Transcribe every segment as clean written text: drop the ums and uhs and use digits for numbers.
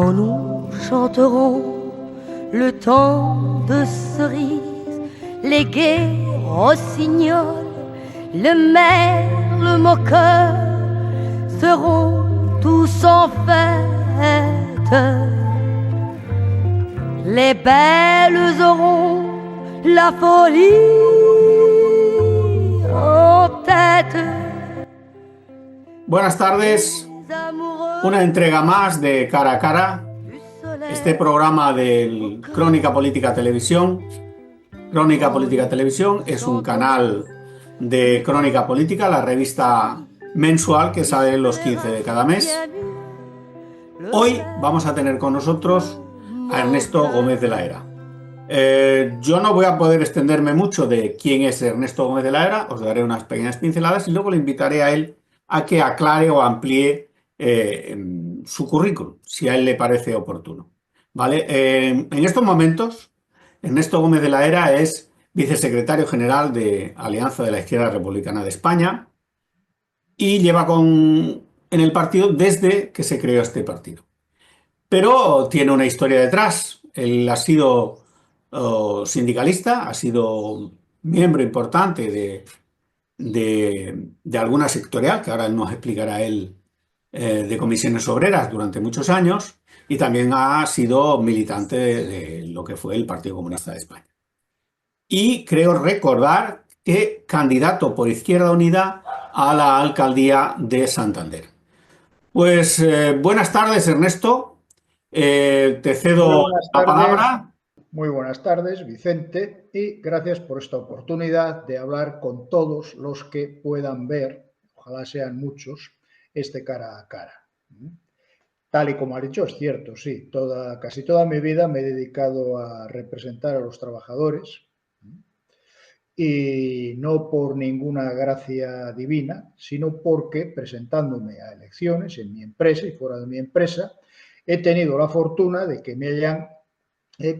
Quand nous chanterons le temps de cerise, les gais rossignols, le merle moqueur seront tous en fête. Les belles auront la folie en tête. Buenas tardes, una entrega más de Cara a Cara, este programa de Crónica Política Televisión. Crónica Política Televisión es un canal de Crónica Política, la revista mensual que sale los 15 de cada mes. Hoy vamos a tener con nosotros a Ernesto Gómez de la Hera. Yo no voy a poder extenderme mucho de quién es Ernesto Gómez de la Hera, os daré unas pequeñas pinceladas y luego le invitaré a él a que aclare o amplíe su currículum, si a él le parece oportuno. ¿Vale? En estos momentos, Ernesto Gómez de la Hera es vicesecretario general de Alianza de la Izquierda Republicana de España y lleva en el partido desde que se creó este partido. Pero tiene una historia detrás. Él ha sido sindicalista, ha sido miembro importante de alguna sectorial, que ahora nos explicará él, de comisiones obreras durante muchos años, y también ha sido militante de lo que fue el Partido Comunista de España. Y creo recordar que candidato por Izquierda Unida a la alcaldía de Santander. Pues buenas tardes, Ernesto. Te cedo la palabra. Muy buenas tardes, Vicente, y gracias por esta oportunidad de hablar con todos los que puedan ver, ojalá sean muchos, este cara a cara. Tal y como ha dicho, es cierto, sí, casi toda mi vida me he dedicado a representar a los trabajadores y no por ninguna gracia divina, sino porque presentándome a elecciones en mi empresa y fuera de mi empresa, he tenido la fortuna de que me hayan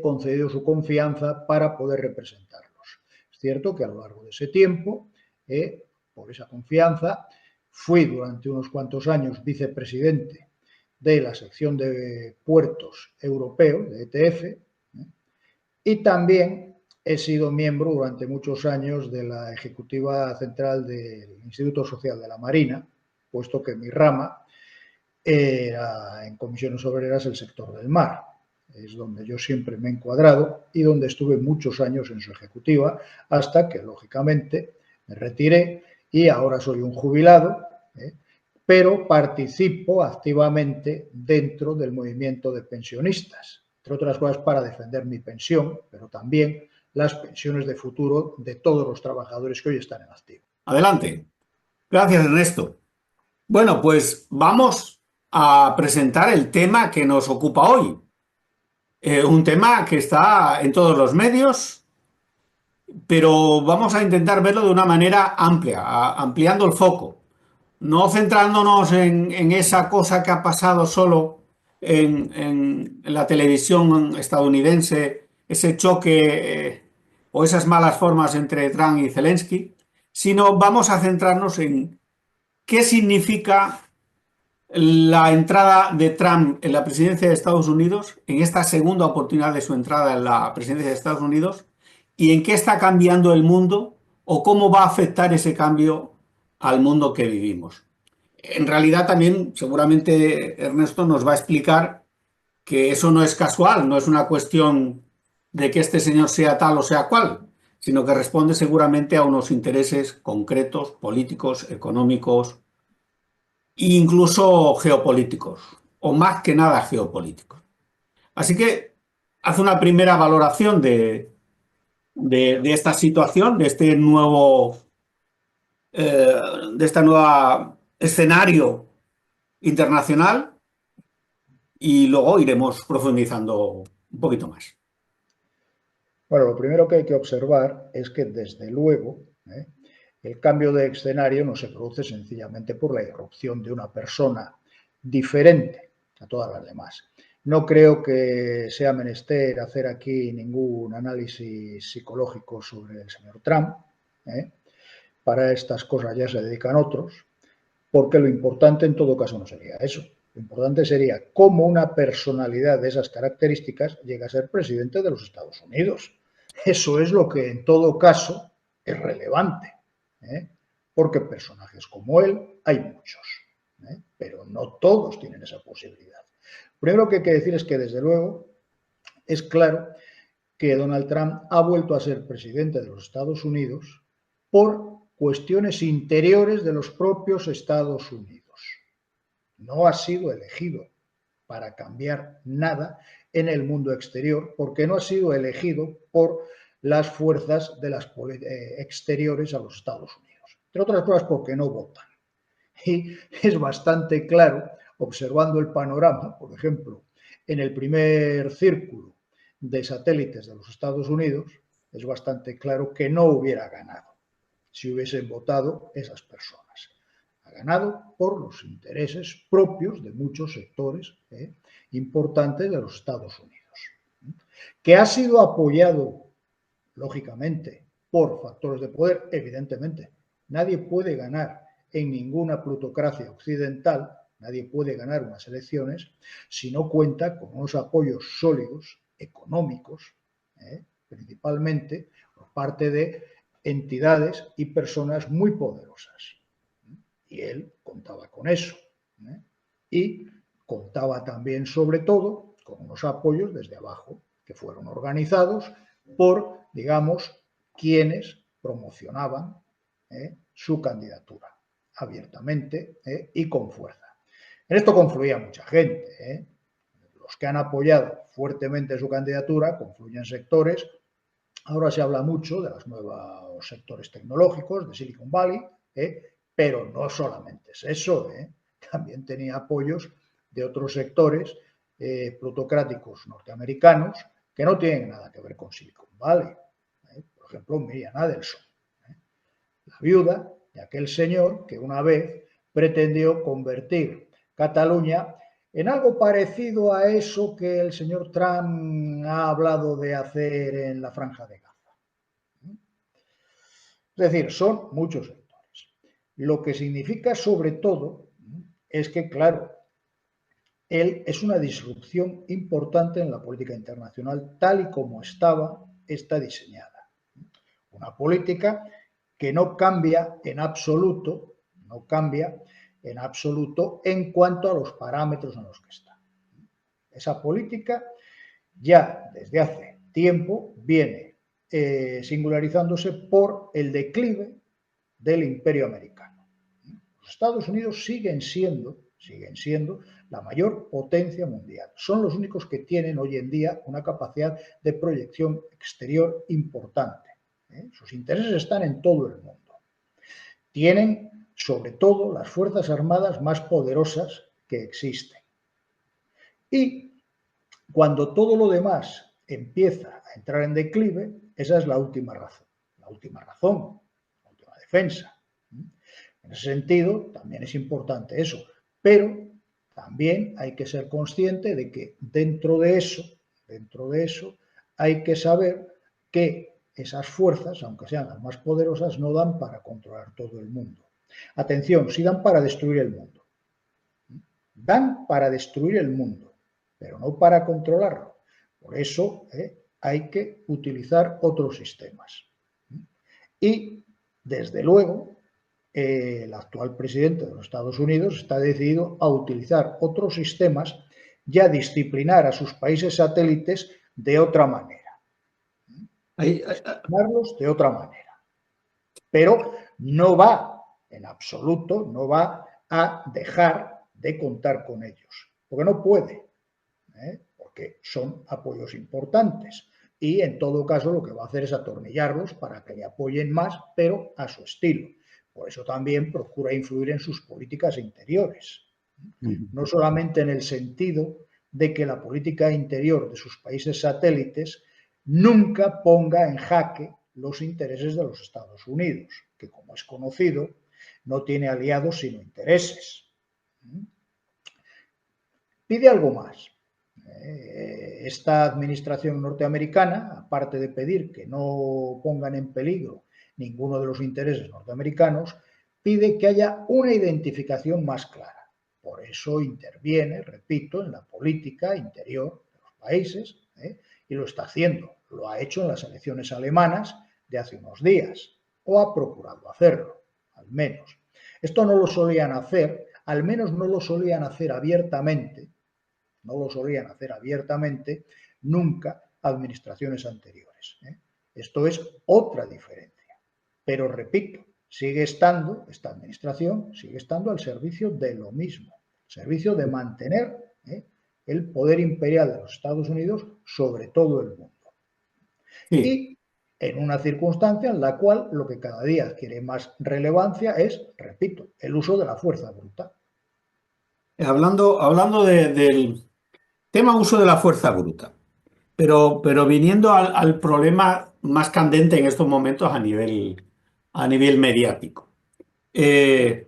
concedido su confianza para poder representarlos. Es cierto que a lo largo de ese tiempo, por esa confianza, fui durante unos cuantos años vicepresidente de la sección de puertos europeos, de ETF, y también he sido miembro durante muchos años de la ejecutiva central del Instituto Social de la Marina, puesto que mi rama era en comisiones obreras el sector del mar. Es donde yo siempre me he encuadrado y donde estuve muchos años en su ejecutiva, hasta que, lógicamente, me retiré y ahora soy un jubilado, pero participo activamente dentro del movimiento de pensionistas, entre otras cosas para defender mi pensión, pero también las pensiones de futuro de todos los trabajadores que hoy están en activo. Adelante. Gracias, Ernesto. Bueno, pues vamos a presentar el tema que nos ocupa hoy. Un tema que está en todos los medios, pero vamos a intentar verlo de una manera amplia, ampliando el foco, no centrándonos en esa cosa que ha pasado solo en la televisión estadounidense, ese choque o esas malas formas entre Trump y Zelensky, sino vamos a centrarnos en qué significa la entrada de Trump en la presidencia de Estados Unidos, en esta segunda oportunidad de su entrada en la presidencia de Estados Unidos, y en qué está cambiando el mundo o cómo va a afectar ese cambio al mundo que vivimos. En realidad también seguramente Ernesto nos va a explicar que eso no es casual, no es una cuestión de que este señor sea tal o sea cual, sino que responde seguramente a unos intereses concretos, políticos, económicos, incluso geopolíticos, o más que nada geopolíticos. Así que hace una primera valoración de esta situación, de este nuevo escenario internacional, y luego iremos profundizando un poquito más. Bueno, lo primero que hay que observar es que, desde luego, el cambio de escenario no se produce sencillamente por la irrupción de una persona diferente a todas las demás. No creo que sea menester hacer aquí ningún análisis psicológico sobre el señor Trump. Para estas cosas ya se dedican otros, porque lo importante en todo caso no sería eso. Lo importante sería cómo una personalidad de esas características llega a ser presidente de los Estados Unidos. Eso es lo que en todo caso es relevante, porque personajes como él hay muchos, pero no todos tienen esa posibilidad. Primero que hay que decir es que, desde luego, es claro que Donald Trump ha vuelto a ser presidente de los Estados Unidos por cuestiones interiores de los propios Estados Unidos. No ha sido elegido para cambiar nada en el mundo exterior, porque no ha sido elegido por las fuerzas de las exteriores a los Estados Unidos. Entre otras cosas, porque no votan. Y es bastante claro, observando el panorama, por ejemplo, en el primer círculo de satélites de los Estados Unidos, es bastante claro que no hubiera ganado si hubiesen votado esas personas. Ha ganado por los intereses propios de muchos sectores importantes de los Estados Unidos. Que ha sido apoyado, lógicamente, por factores de poder, evidentemente. Nadie puede ganar en ninguna plutocracia occidental, nadie puede ganar unas elecciones si no cuenta con unos apoyos sólidos, económicos, principalmente por parte de entidades y personas muy poderosas. Y él contaba con eso. Y contaba también, sobre todo, con unos apoyos desde abajo, que fueron organizados por, digamos, quienes promocionaban su candidatura abiertamente y con fuerza. En esto confluía mucha gente. Los que han apoyado fuertemente su candidatura confluyen sectores. Ahora se habla mucho de los nuevos sectores tecnológicos, de Silicon Valley, pero no solamente es eso. También tenía apoyos de otros sectores plutocráticos norteamericanos que no tienen nada que ver con Silicon Valley. Por ejemplo, Miriam Adelson, la viuda de aquel señor que una vez pretendió convertir Cataluña en algo parecido a eso que el señor Trump ha hablado de hacer en la Franja de Gaza. Es decir, son muchos sectores. Lo que significa, sobre todo, es que, claro, él es una disrupción importante en la política internacional, tal y como está diseñada. Una política que no cambia en absoluto, en cuanto a los parámetros en los que está. Esa política ya desde hace tiempo viene singularizándose por el declive del imperio americano. Los Estados Unidos siguen siendo la mayor potencia mundial. Son los únicos que tienen hoy en día una capacidad de proyección exterior importante. Sus intereses están en todo el mundo. Tienen, sobre todo, las fuerzas armadas más poderosas que existen. Y cuando todo lo demás empieza a entrar en declive, esa es la última razón, la última defensa. En ese sentido, también es importante eso, pero también hay que ser consciente de que dentro de eso hay que saber que esas fuerzas, aunque sean las más poderosas, no dan para controlar todo el mundo. Atención, sí dan para destruir el mundo. Dan para destruir el mundo, pero no para controlarlo. Por eso hay que utilizar otros sistemas. Y, desde luego, el actual presidente de los Estados Unidos está decidido a utilizar otros sistemas y a disciplinar a sus países satélites de otra manera. Disciplinarlos de otra manera. Pero no va, en absoluto, no va a dejar de contar con ellos. Porque no puede. Porque son apoyos importantes. Y, en todo caso, lo que va a hacer es atornillarlos para que le apoyen más, pero a su estilo. Por eso también procura influir en sus políticas interiores. No solamente en el sentido de que la política interior de sus países satélites nunca ponga en jaque los intereses de los Estados Unidos, que, como es conocido, no tiene aliados sino intereses. Pide algo más. Esta administración norteamericana, aparte de pedir que no pongan en peligro ninguno de los intereses norteamericanos, pide que haya una identificación más clara. por eso interviene, repito, en la política interior de los países, y lo está haciendo. Lo ha hecho en las elecciones alemanas de hace unos días, o ha procurado hacerlo, al menos. Esto no lo solían hacer, al menos no lo solían hacer abiertamente, nunca administraciones anteriores. Esto es otra diferencia. Pero repito, esta administración sigue estando al servicio de lo mismo, servicio de mantener el poder imperial de los Estados Unidos sobre todo el mundo. Sí. Y en una circunstancia en la cual lo que cada día adquiere más relevancia es, repito, el uso de la fuerza bruta. Hablando del tema uso de la fuerza bruta, pero viniendo al problema más candente en estos momentos a nivel mediático. El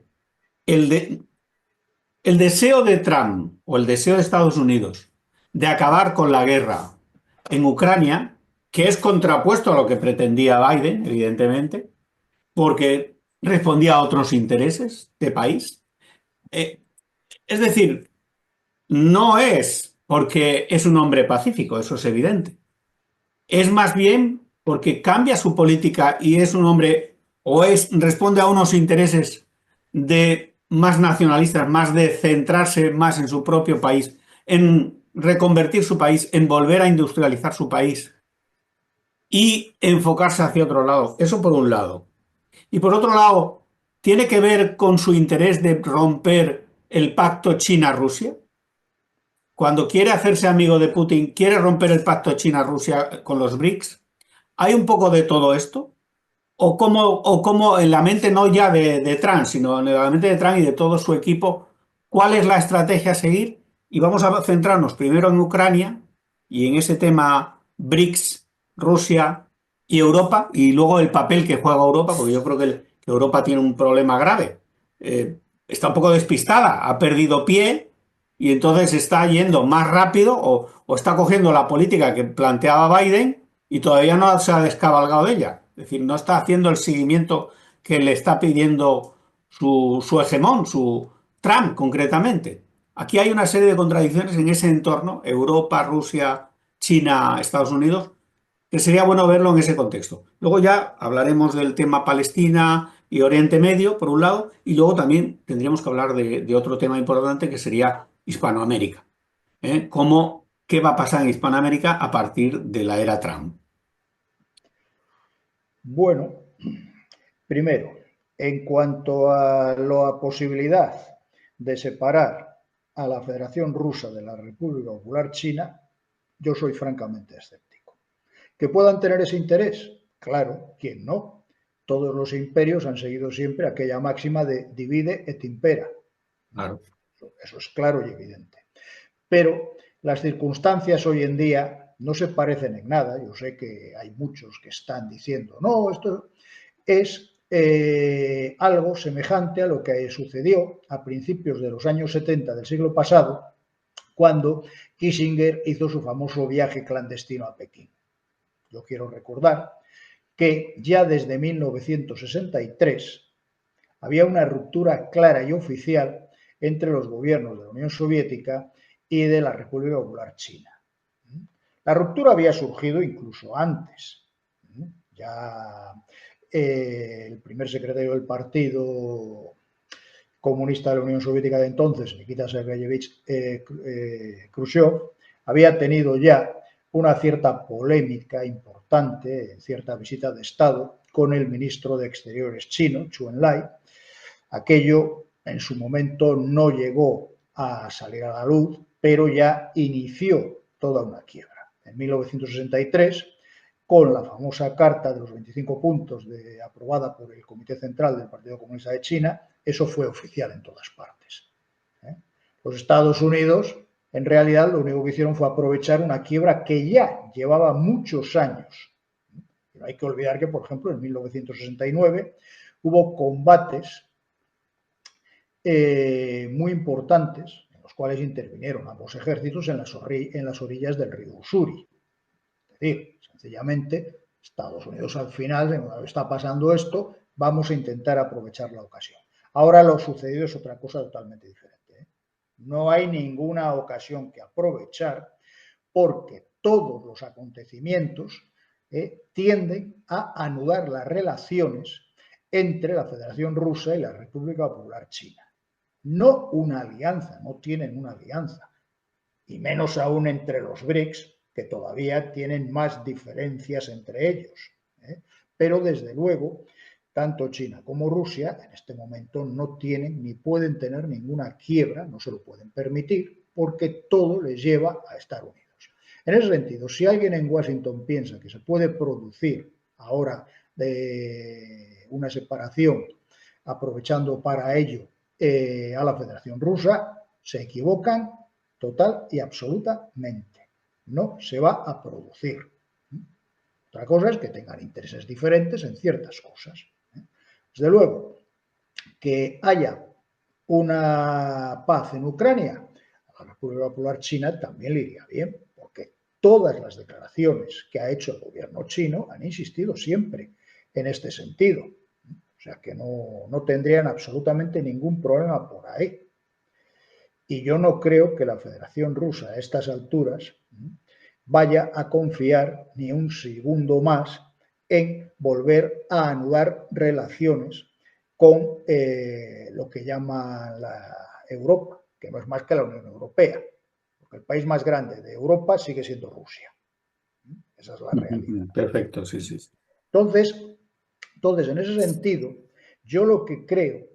deseo de Trump o el deseo de Estados Unidos de acabar con la guerra en Ucrania, que es contrapuesto a lo que pretendía Biden, evidentemente, porque respondía a otros intereses de país. Es decir, no es porque es un hombre pacífico, eso es evidente. Es más bien porque cambia su política y es un hombre responde a unos intereses de más nacionalistas, más de centrarse más en su propio país, en reconvertir su país, en volver a industrializar su país y enfocarse hacia otro lado. Eso por un lado. Y por otro lado, ¿tiene que ver con su interés de romper el pacto China-Rusia? Cuando quiere hacerse amigo de Putin, quiere romper el pacto China-Rusia con los BRICS. ¿Hay un poco de todo esto? ¿O cómo en la mente no ya de Trump, sino en la mente de Trump y de todo su equipo, cuál es la estrategia a seguir? Y vamos a centrarnos primero en Ucrania y en ese tema BRICS, Rusia y Europa, y luego el papel que juega Europa, porque yo creo que Europa tiene un problema grave. Está un poco despistada, ha perdido pie y entonces está yendo más rápido o está cogiendo la política que planteaba Biden y todavía no se ha descabalgado de ella. Es decir, no está haciendo el seguimiento que le está pidiendo su hegemón, su Trump concretamente. Aquí hay una serie de contradicciones en ese entorno, Europa, Rusia, China, Estados Unidos, que sería bueno verlo en ese contexto. Luego ya hablaremos del tema Palestina y Oriente Medio, por un lado, y luego también tendríamos que hablar de otro tema importante que sería Hispanoamérica. ¿Qué va a pasar en Hispanoamérica a partir de la era Trump? Bueno, primero, en cuanto a la posibilidad de separar a la Federación Rusa de la República Popular China, yo soy francamente escéptico. ¿Que puedan tener ese interés? Claro, ¿quién no? Todos los imperios han seguido siempre aquella máxima de divide et impera. Claro. Eso es claro y evidente. Pero las circunstancias hoy en día no se parecen en nada. Yo sé que hay muchos que están diciendo, no, esto es algo semejante a lo que sucedió a principios de los años 70 del siglo pasado, cuando Kissinger hizo su famoso viaje clandestino a Pekín. Yo quiero recordar que ya desde 1963 había una ruptura clara y oficial entre los gobiernos de la Unión Soviética y de la República Popular China. La ruptura había surgido incluso antes. Ya el primer secretario del Partido Comunista de la Unión Soviética de entonces, Nikita Sergeyevich Khrushchev, había tenido ya una cierta polémica importante, cierta visita de Estado con el ministro de Exteriores chino, Zhou Enlai. Aquello en su momento no llegó a salir a la luz, pero ya inició toda una quiebra. En 1963, con la famosa Carta de los 25 puntos aprobada por el Comité Central del Partido Comunista de China, eso fue oficial en todas partes. Los Estados Unidos, en realidad, lo único que hicieron fue aprovechar una quiebra que ya llevaba muchos años. No hay que olvidar que, por ejemplo, en 1969 hubo combates muy importantes, en los cuales intervinieron ambos ejércitos en las orillas del río Ussuri. Es decir, sencillamente, Estados Unidos al final, cuando está pasando esto, vamos a intentar aprovechar la ocasión. Ahora lo sucedido es otra cosa totalmente diferente. No hay ninguna ocasión que aprovechar porque todos los acontecimientos tienden a anudar las relaciones entre la Federación Rusa y la República Popular China. No una alianza, no tienen una alianza, y menos aún entre los BRICS, que todavía tienen más diferencias entre ellos. Pero desde luego, tanto China como Rusia en este momento no tienen ni pueden tener ninguna quiebra, no se lo pueden permitir, porque todo les lleva a Estados Unidos. En ese sentido, si alguien en Washington piensa que se puede producir ahora de una separación, aprovechando para ello a la Federación Rusa, se equivocan total y absolutamente. No se va a producir. Otra cosa es que tengan intereses diferentes en ciertas cosas. Desde luego, que haya una paz en Ucrania, a la República Popular China también le iría bien, porque todas las declaraciones que ha hecho el gobierno chino han insistido siempre en este sentido. O sea que no tendrían absolutamente ningún problema por ahí. Y yo no creo que la Federación Rusa a estas alturas vaya a confiar ni un segundo más en volver a anudar relaciones con lo que llaman la Europa, que no es más que la Unión Europea, porque el país más grande de Europa sigue siendo Rusia. Esa es la realidad. Perfecto, sí. Entonces, en ese sentido, yo lo que creo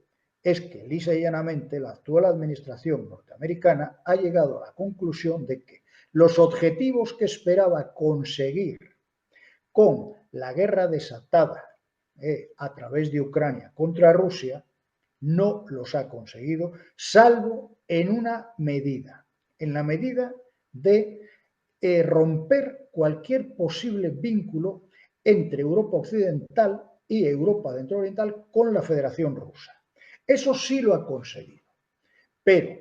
es que lisa y llanamente la actual administración norteamericana ha llegado a la conclusión de que los objetivos que esperaba conseguir con la guerra desatada a través de Ucrania contra Rusia no los ha conseguido, salvo en una medida, en la medida de romper cualquier posible vínculo entre Europa Occidental y Europa Centro-Oriental con la Federación Rusa. Eso sí lo ha conseguido, pero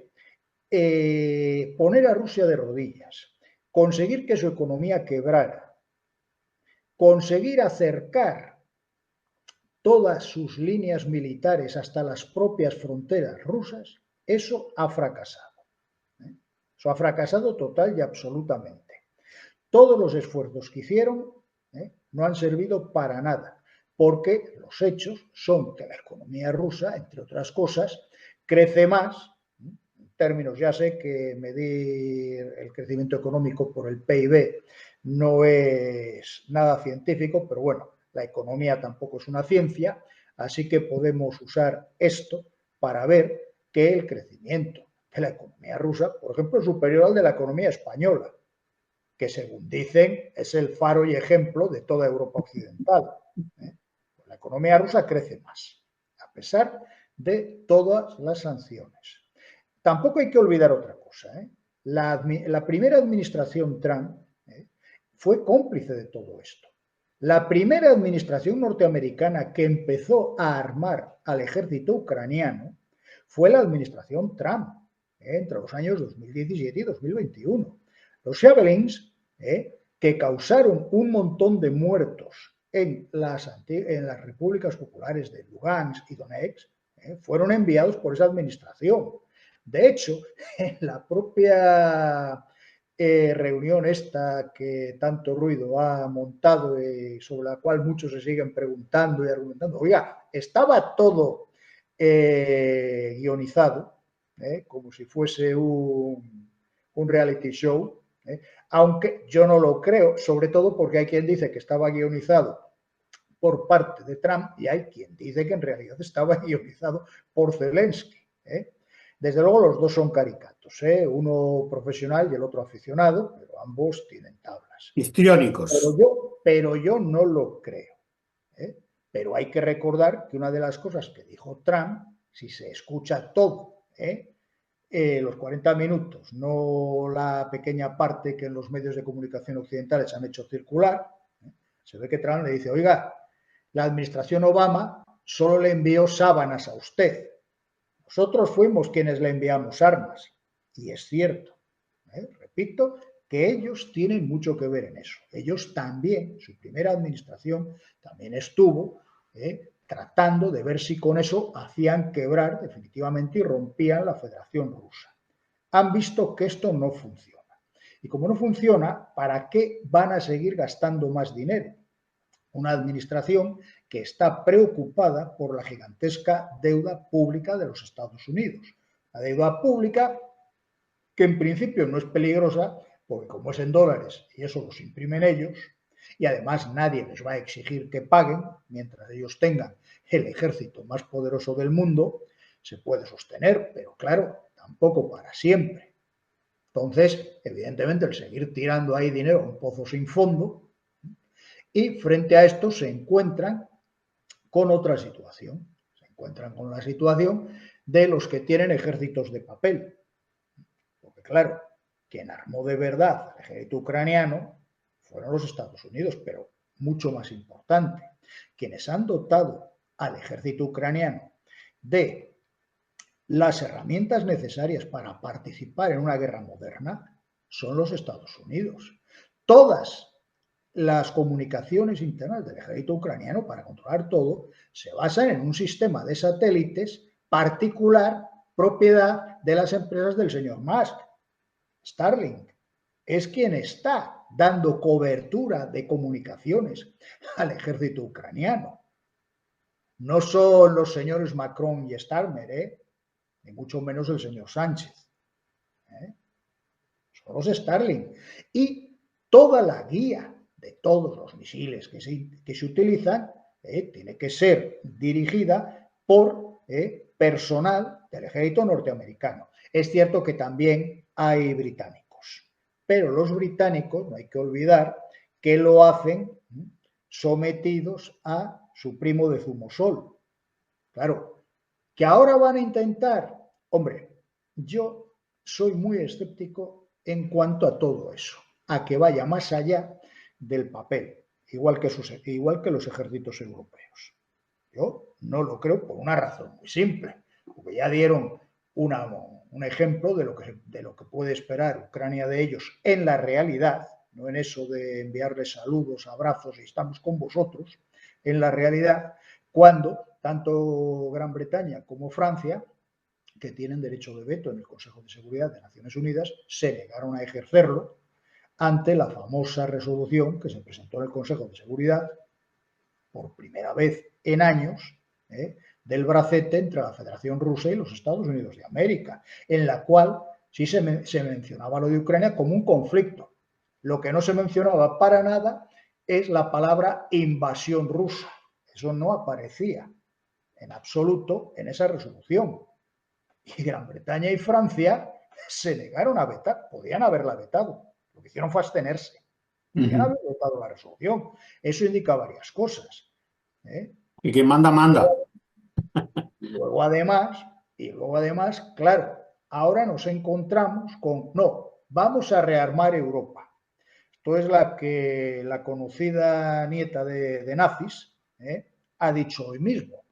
poner a Rusia de rodillas, conseguir que su economía quebrara, conseguir acercar todas sus líneas militares hasta las propias fronteras rusas, eso ha fracasado. Eso ha fracasado total y absolutamente. Todos los esfuerzos que hicieron no han servido para nada, porque los hechos son que la economía rusa, entre otras cosas, crece más. En términos, ya sé que medir el crecimiento económico por el PIB no es nada científico, pero bueno, la economía tampoco es una ciencia, así que podemos usar esto para ver que el crecimiento de la economía rusa, por ejemplo, es superior al de la economía española, que según dicen es el faro y ejemplo de toda Europa Occidental. La economía rusa crece más, a pesar de todas las sanciones. Tampoco hay que olvidar otra cosa. La primera administración Trump fue cómplice de todo esto. La primera administración norteamericana que empezó a armar al ejército ucraniano fue la administración Trump, entre los años 2017 y 2021. Los Javelins, que causaron un montón de muertos en las repúblicas populares de Lugansk y Donetsk, fueron enviados por esa administración. De hecho, en la propia reunión esta que tanto ruido ha montado y sobre la cual muchos se siguen preguntando y argumentando, oiga, estaba todo guionizado, como si fuese un reality show, aunque yo no lo creo, sobre todo porque hay quien dice que estaba guionizado por parte de Trump y hay quien dice que en realidad estaba guionizado por Zelensky. Desde luego los dos son caricatos, uno profesional y el otro aficionado, pero ambos tienen tablas. Histriónicos. Pero yo no lo creo. Pero hay que recordar que una de las cosas que dijo Trump, si se escucha todo, los 40 minutos, no la pequeña parte que en los medios de comunicación occidentales han hecho circular, se ve que Trump le dice, oiga, la administración Obama solo le envió sábanas a usted. Nosotros fuimos quienes le enviamos armas. Y es cierto. Repito que ellos tienen mucho que ver en eso. Ellos también, su primera administración, también estuvo tratando de ver si con eso hacían quebrar definitivamente y rompían la Federación Rusa. han visto que esto no funciona. Y como no funciona, ¿para qué van a seguir gastando más dinero? Una administración que está preocupada por la gigantesca deuda pública de los Estados Unidos. La deuda pública que en principio no es peligrosa, porque como es en dólares y eso los imprimen ellos, y además nadie les va a exigir que paguen, mientras ellos tengan el ejército más poderoso del mundo, se puede sostener, pero claro, tampoco para siempre. Entonces, evidentemente, el seguir tirando ahí dinero a un pozo sin fondo, y frente a esto se encuentran con otra situación. Se encuentran con la situación de los que tienen ejércitos de papel. Porque claro, quien armó de verdad al ejército ucraniano fueron los Estados Unidos, pero mucho más importante, quienes han dotado al ejército ucraniano de las herramientas necesarias para participar en una guerra moderna son los Estados Unidos. Todas las comunicaciones internas del ejército ucraniano, para controlar todo, se basan en un sistema de satélites particular, propiedad de las empresas del señor Musk. Starlink es quien está dando cobertura de comunicaciones al ejército ucraniano. No son los señores Macron y Starmer, ni mucho menos el señor Sánchez. Son los Starlink. Y toda la guía de todos los misiles que se utilizan tiene que ser dirigida por personal del ejército norteamericano. Es cierto que también hay británicos, pero los británicos, no hay que olvidar, que lo hacen sometidos a su primo de Zumosol. Claro, que ahora van a intentar, hombre, yo soy muy escéptico en cuanto a todo eso, a que vaya más allá del papel, igual que los ejércitos europeos. Yo no lo creo por una razón muy simple, porque ya dieron un ejemplo de lo que puede esperar Ucrania de ellos en la realidad, no en eso de enviarles saludos, abrazos y estamos con vosotros, en la realidad, cuando tanto Gran Bretaña como Francia, que tienen derecho de veto en el Consejo de Seguridad de Naciones Unidas, se negaron a ejercerlo ante la famosa resolución que se presentó en el Consejo de Seguridad por primera vez en años, del bracete entre la Federación Rusa y los Estados Unidos de América, en la cual sí se mencionaba lo de Ucrania como un conflicto. Lo que no se mencionaba para nada es la palabra invasión rusa. Eso no aparecía en absoluto en esa resolución. Y Gran Bretaña y Francia se negaron a vetar, podían haberla vetado. Lo que hicieron fue abstenerse. Podían haber votado la resolución. Eso indica varias cosas. Y quien manda, manda. Y luego además, claro, ahora nos encontramos con, no, vamos a rearmar Europa. Esto es la conocida nieta de nazis ha dicho hoy mismo.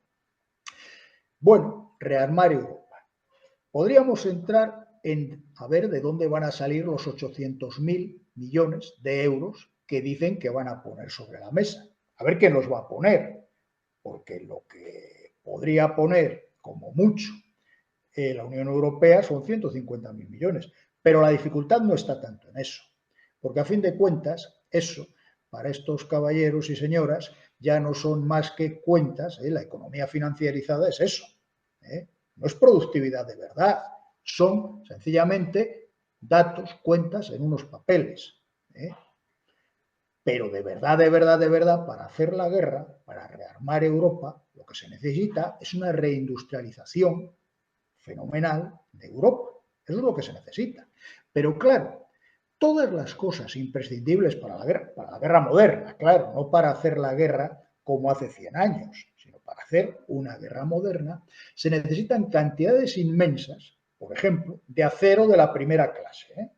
Bueno, rearmar Europa. Podríamos entrar a ver de dónde van a salir los 800.000 millones de euros que dicen que van a poner sobre la mesa. A ver quién los va a poner, porque lo que podría poner, como mucho, la Unión Europea son 150.000 millones, pero la dificultad no está tanto en eso, porque a fin de cuentas, eso, para estos caballeros y señoras, ya no son más que cuentas, la economía financierizada es eso, no es productividad de verdad, son sencillamente datos, cuentas en unos papeles. Pero de verdad, para hacer la guerra, para rearmar Europa, lo que se necesita es una reindustrialización fenomenal de Europa. Eso es lo que se necesita. Pero claro, todas las cosas imprescindibles para la guerra moderna, claro, no para hacer la guerra como hace 100 años, sino para hacer una guerra moderna, se necesitan cantidades inmensas, por ejemplo, de acero de la primera clase.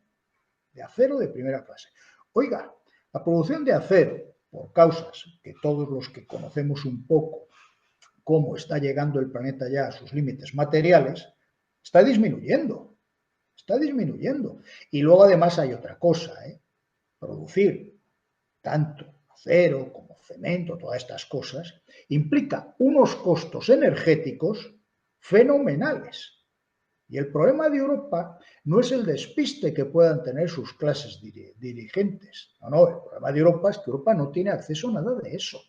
De acero de primera clase. Oiga, la producción de acero, por causas que todos los que conocemos un poco cómo está llegando el planeta ya a sus límites materiales, está disminuyendo. Está disminuyendo. Y luego además hay otra cosa, producir tanto acero como cemento, todas estas cosas, implica unos costos energéticos fenomenales. Y el problema de Europa no es el despiste que puedan tener sus clases dirigentes. No, el problema de Europa es que Europa no tiene acceso a nada de eso.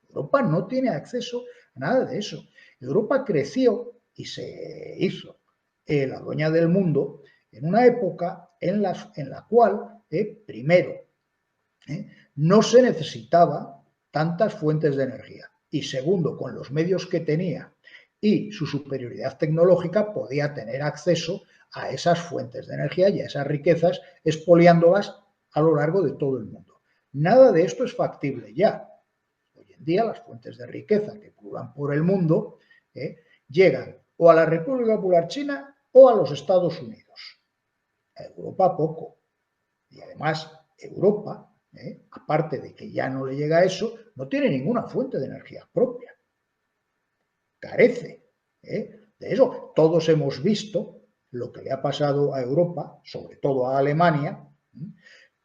Europa no tiene acceso a nada de eso. Europa creció y se hizo la dueña del mundo en una época en la cual, primero, no se necesitaba tantas fuentes de energía. Y segundo, con los medios que tenía y su superioridad tecnológica, podía tener acceso a esas fuentes de energía y a esas riquezas, expoliándolas a lo largo de todo el mundo. Nada de esto es factible ya. Hoy en día las fuentes de riqueza que pululan por el mundo llegan o a la República Popular China o a los Estados Unidos. A Europa poco. Y además Europa, aparte de que ya no le llega eso, no tiene ninguna fuente de energía propia. Carece de eso. Todos hemos visto lo que le ha pasado a Europa, sobre todo a Alemania,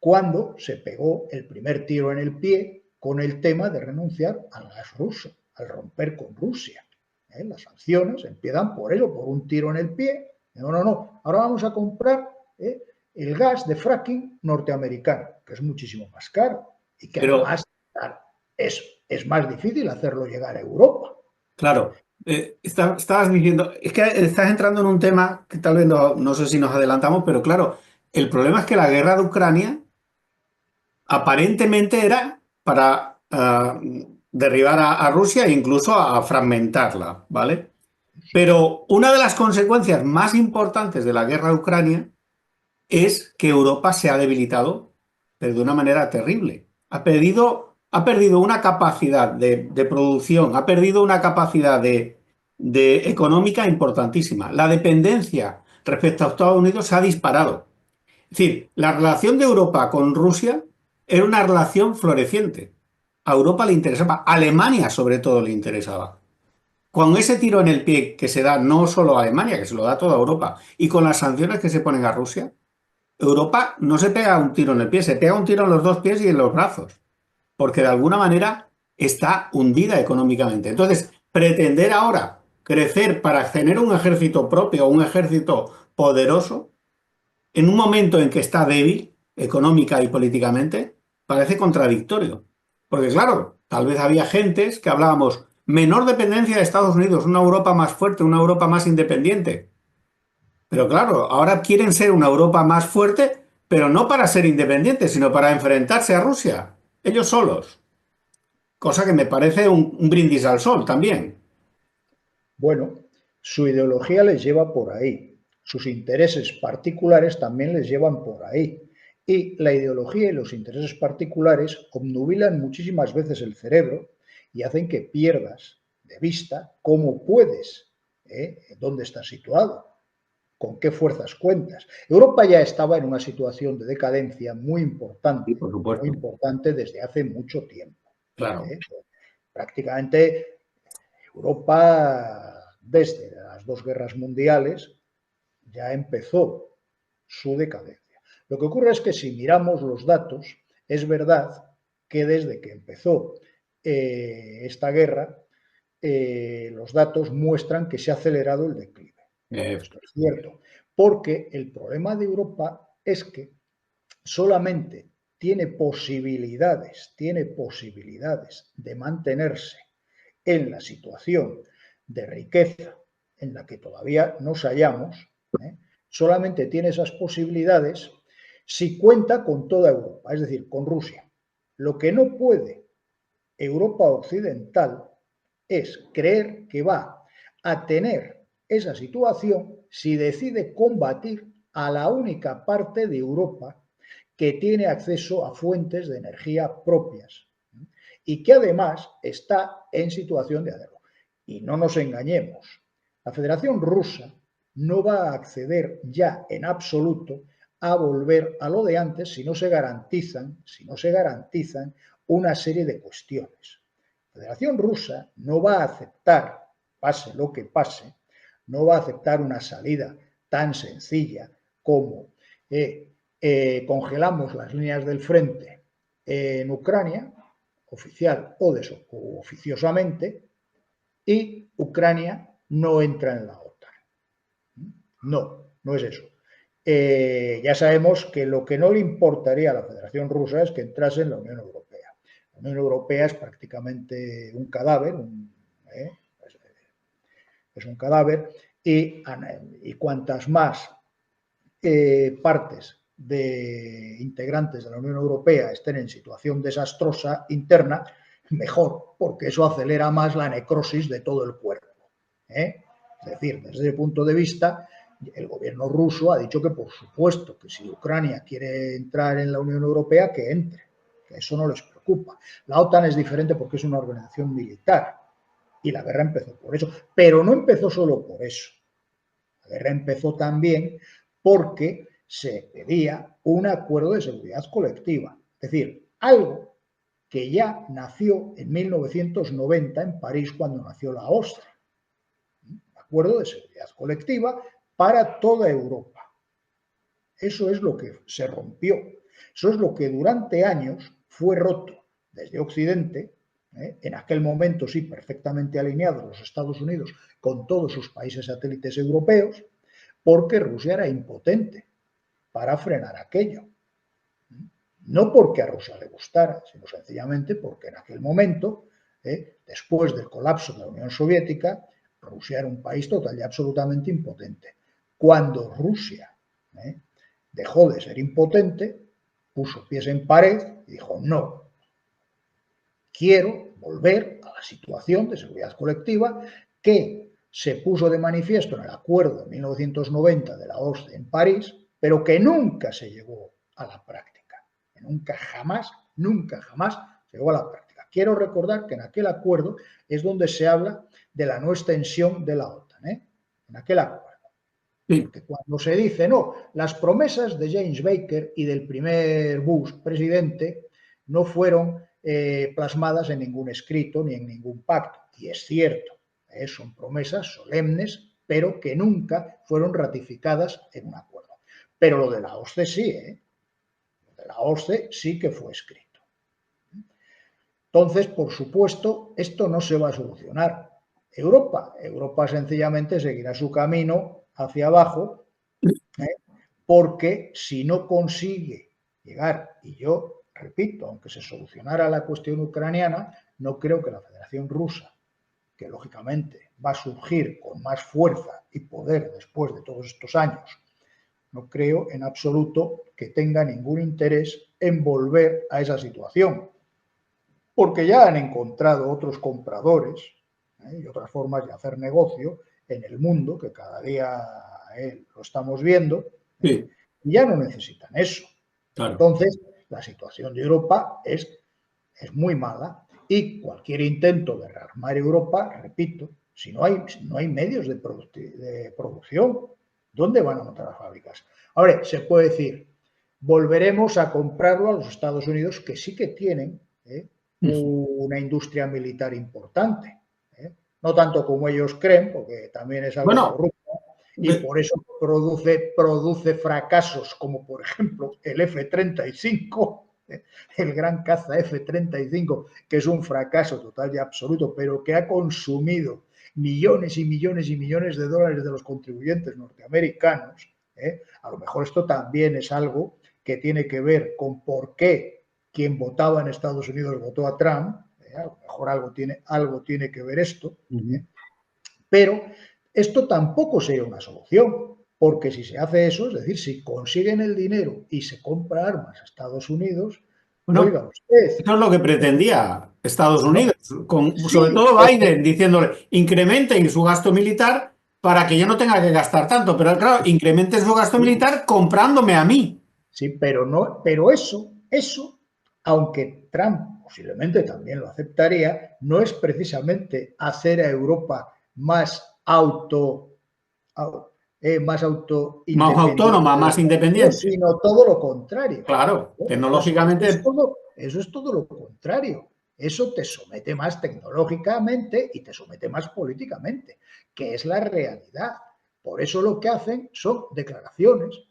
cuando se pegó el primer tiro en el pie con el tema de renunciar al gas ruso, al romper con Rusia. Las sanciones empiezan por eso, por un tiro en el pie. No, ahora vamos a comprar el gas de fracking norteamericano, que es muchísimo más caro y que además es más difícil hacerlo llegar a Europa. Claro, estabas diciendo, es que estás entrando en un tema que tal vez no sé si nos adelantamos, pero claro, el problema es que la guerra de Ucrania aparentemente era para derribar a Rusia e incluso a fragmentarla, ¿vale? Pero una de las consecuencias más importantes de la guerra de Ucrania es que Europa se ha debilitado, pero de una manera terrible. Ha perdido una capacidad de producción, ha perdido una capacidad de económica importantísima. La dependencia respecto a Estados Unidos se ha disparado. Es decir, la relación de Europa con Rusia era una relación floreciente. A Europa le interesaba, a Alemania sobre todo le interesaba. Con ese tiro en el pie que se da no solo a Alemania, que se lo da a toda Europa, y con las sanciones que se ponen a Rusia, Europa no se pega un tiro en el pie, se pega un tiro en los dos pies y en los brazos, porque de alguna manera está hundida económicamente. Entonces, pretender ahora crecer para tener un ejército propio, un ejército poderoso, en un momento en que está débil económica y políticamente, parece contradictorio. Porque claro, tal vez había gentes que hablábamos menor dependencia de Estados Unidos, una Europa más fuerte, una Europa más independiente. Pero claro, ahora quieren ser una Europa más fuerte, pero no para ser independientes, sino para enfrentarse a Rusia, ellos solos. Cosa que me parece un brindis al sol también. Bueno, su ideología les lleva por ahí, sus intereses particulares también les llevan por ahí. Y la ideología y los intereses particulares obnubilan muchísimas veces el cerebro y hacen que pierdas de vista cómo puedes, dónde estás situado, con qué fuerzas cuentas. Europa ya estaba en una situación de decadencia muy importante, Sí, por supuesto. muy importante desde hace mucho tiempo. Claro. Prácticamente Europa, desde las dos guerras mundiales, ya empezó su decadencia. Lo que ocurre es que si miramos los datos, es verdad que desde que empezó esta guerra, los datos muestran que se ha acelerado el declive. Esto es cierto, porque el problema de Europa es que solamente tiene posibilidades de mantenerse en la situación de riqueza en la que todavía nos hallamos, solamente tiene esas posibilidades si cuenta con toda Europa, es decir, con Rusia. Lo que no puede Europa occidental es creer que va a tener esa situación si decide combatir a la única parte de Europa que tiene acceso a fuentes de energía propias y que además está en situación de hacerlo. Y no nos engañemos, la Federación Rusa no va a acceder ya en absoluto a volver a lo de antes si no se garantizan una serie de cuestiones. La Federación Rusa no va a aceptar, pase lo que pase, no va a aceptar una salida tan sencilla como congelamos las líneas del frente en Ucrania, oficial o oficiosamente, y Ucrania no entra en la OTAN. No, no es eso. Ya sabemos que lo que no le importaría a la Federación Rusa es que entrase en la Unión Europea. La Unión Europea es prácticamente un cadáver, es un cadáver, y cuantas más partes de integrantes de la Unión Europea estén en situación desastrosa interna, mejor, porque eso acelera más la necrosis de todo el cuerpo. Es decir, desde ese punto de vista, el gobierno ruso ha dicho que, por supuesto, que si Ucrania quiere entrar en la Unión Europea, que entre, que eso no les preocupa. La OTAN es diferente porque es una organización militar y la guerra empezó por eso, pero no empezó solo por eso. La guerra empezó también porque se pedía un acuerdo de seguridad colectiva, es decir, algo que ya nació en 1990 en París cuando nació la OSCE, un acuerdo de seguridad colectiva para toda Europa. Eso es lo que se rompió, eso es lo que durante años fue roto desde Occidente, en aquel momento sí perfectamente alineados los Estados Unidos con todos sus países satélites europeos, porque Rusia era impotente para frenar aquello. No porque a Rusia le gustara, sino sencillamente porque en aquel momento, después del colapso de la Unión Soviética, Rusia era un país total y absolutamente impotente. Cuando Rusia dejó de ser impotente, puso pies en pared y dijo, no, quiero volver a la situación de seguridad colectiva que se puso de manifiesto en el acuerdo de 1990 de la OSCE en París, pero que nunca se llevó a la práctica. Nunca jamás se llevó a la práctica. Quiero recordar que en aquel acuerdo es donde se habla de la no extensión de la OTAN, en aquel acuerdo. Sí. Porque cuando se dice, no, las promesas de James Baker y del primer Bush, presidente, no fueron plasmadas en ningún escrito ni en ningún pacto. Y es cierto, son promesas solemnes, pero que nunca fueron ratificadas en un acuerdo. Pero lo de la OSCE sí, lo de la OSCE sí que fue escrito. Entonces, por supuesto, esto no se va a solucionar. Europa sencillamente seguirá su camino hacia abajo, porque si no consigue llegar, y yo repito, aunque se solucionara la cuestión ucraniana, no creo que la Federación Rusa, que lógicamente va a surgir con más fuerza y poder después de todos estos años, no creo en absoluto que tenga ningún interés en volver a esa situación, porque ya han encontrado otros compradores y otras formas de hacer negocio en el mundo, que cada día lo estamos viendo, y ya no necesitan eso. Claro. Entonces, la situación de Europa es muy mala y cualquier intento de rearmar Europa, repito, si no hay medios de producción, ¿dónde van a montar las fábricas? Ahora, se puede decir, volveremos a comprarlo a los Estados Unidos, que sí que tienen una industria militar importante. No tanto como ellos creen, porque también es algo corrupto, y por eso produce fracasos como, por ejemplo, el F-35, el gran caza F-35, que es un fracaso total y absoluto, pero que ha consumido millones y millones y millones de dólares de los contribuyentes norteamericanos. A lo mejor esto también es algo que tiene que ver con por qué quien votaba en Estados Unidos votó a Trump. A lo mejor algo tiene que ver esto. Pero esto tampoco sería una solución, porque si se hace eso, es decir, si consiguen el dinero y se compra armas a Estados Unidos, bueno, oiga usted. Eso es lo que pretendía Estados Unidos, sobre todo Biden, diciéndole, incrementen su gasto militar para que yo no tenga que gastar tanto, pero claro, incrementen su gasto militar comprándome a mí. Sí, pero eso, aunque Trump posiblemente también lo aceptaría, no es precisamente hacer a Europa más autónoma, más independiente. Sino todo lo contrario. Claro, tecnológicamente. Eso es todo lo contrario. Eso te somete más tecnológicamente y te somete más políticamente, que es la realidad. Por eso lo que hacen son declaraciones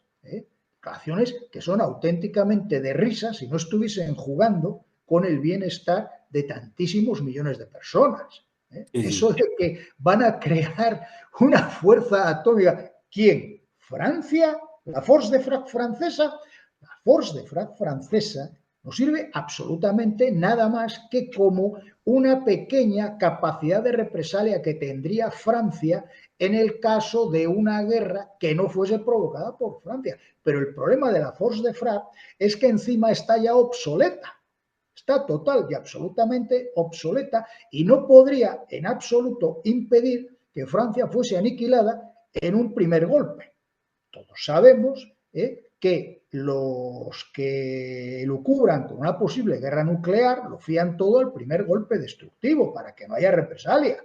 que son auténticamente de risa si no estuviesen jugando con el bienestar de tantísimos millones de personas. Eso de que van a crear una fuerza atómica. ¿Quién? Francia, la force de frappe francesa, la force de frappe francesa no sirve absolutamente nada más que como una pequeña capacidad de represalia que tendría Francia en el caso de una guerra que no fuese provocada por Francia. Pero el problema de la force de frappe es que encima está ya obsoleta. Está total y absolutamente obsoleta y no podría en absoluto impedir que Francia fuese aniquilada en un primer golpe. Todos sabemos que los que lo cubran con una posible guerra nuclear lo fían todo al primer golpe destructivo para que no haya represalia.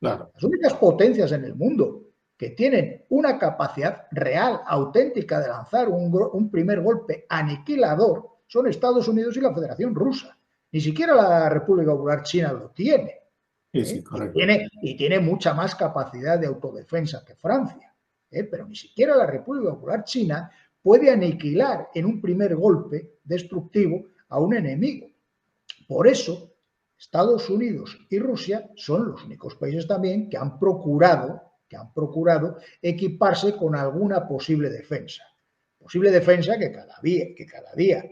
Claro. Las únicas potencias en el mundo que tienen una capacidad real, auténtica de lanzar un primer golpe aniquilador son Estados Unidos y la Federación Rusa. Ni siquiera la República Popular China lo tiene. Sí, correcto. Y tiene mucha más capacidad de autodefensa que Francia. Pero ni siquiera la República Popular China puede aniquilar en un primer golpe destructivo a un enemigo. Por eso, Estados Unidos y Rusia son los únicos países también que han procurado equiparse con alguna posible defensa. Posible defensa que cada día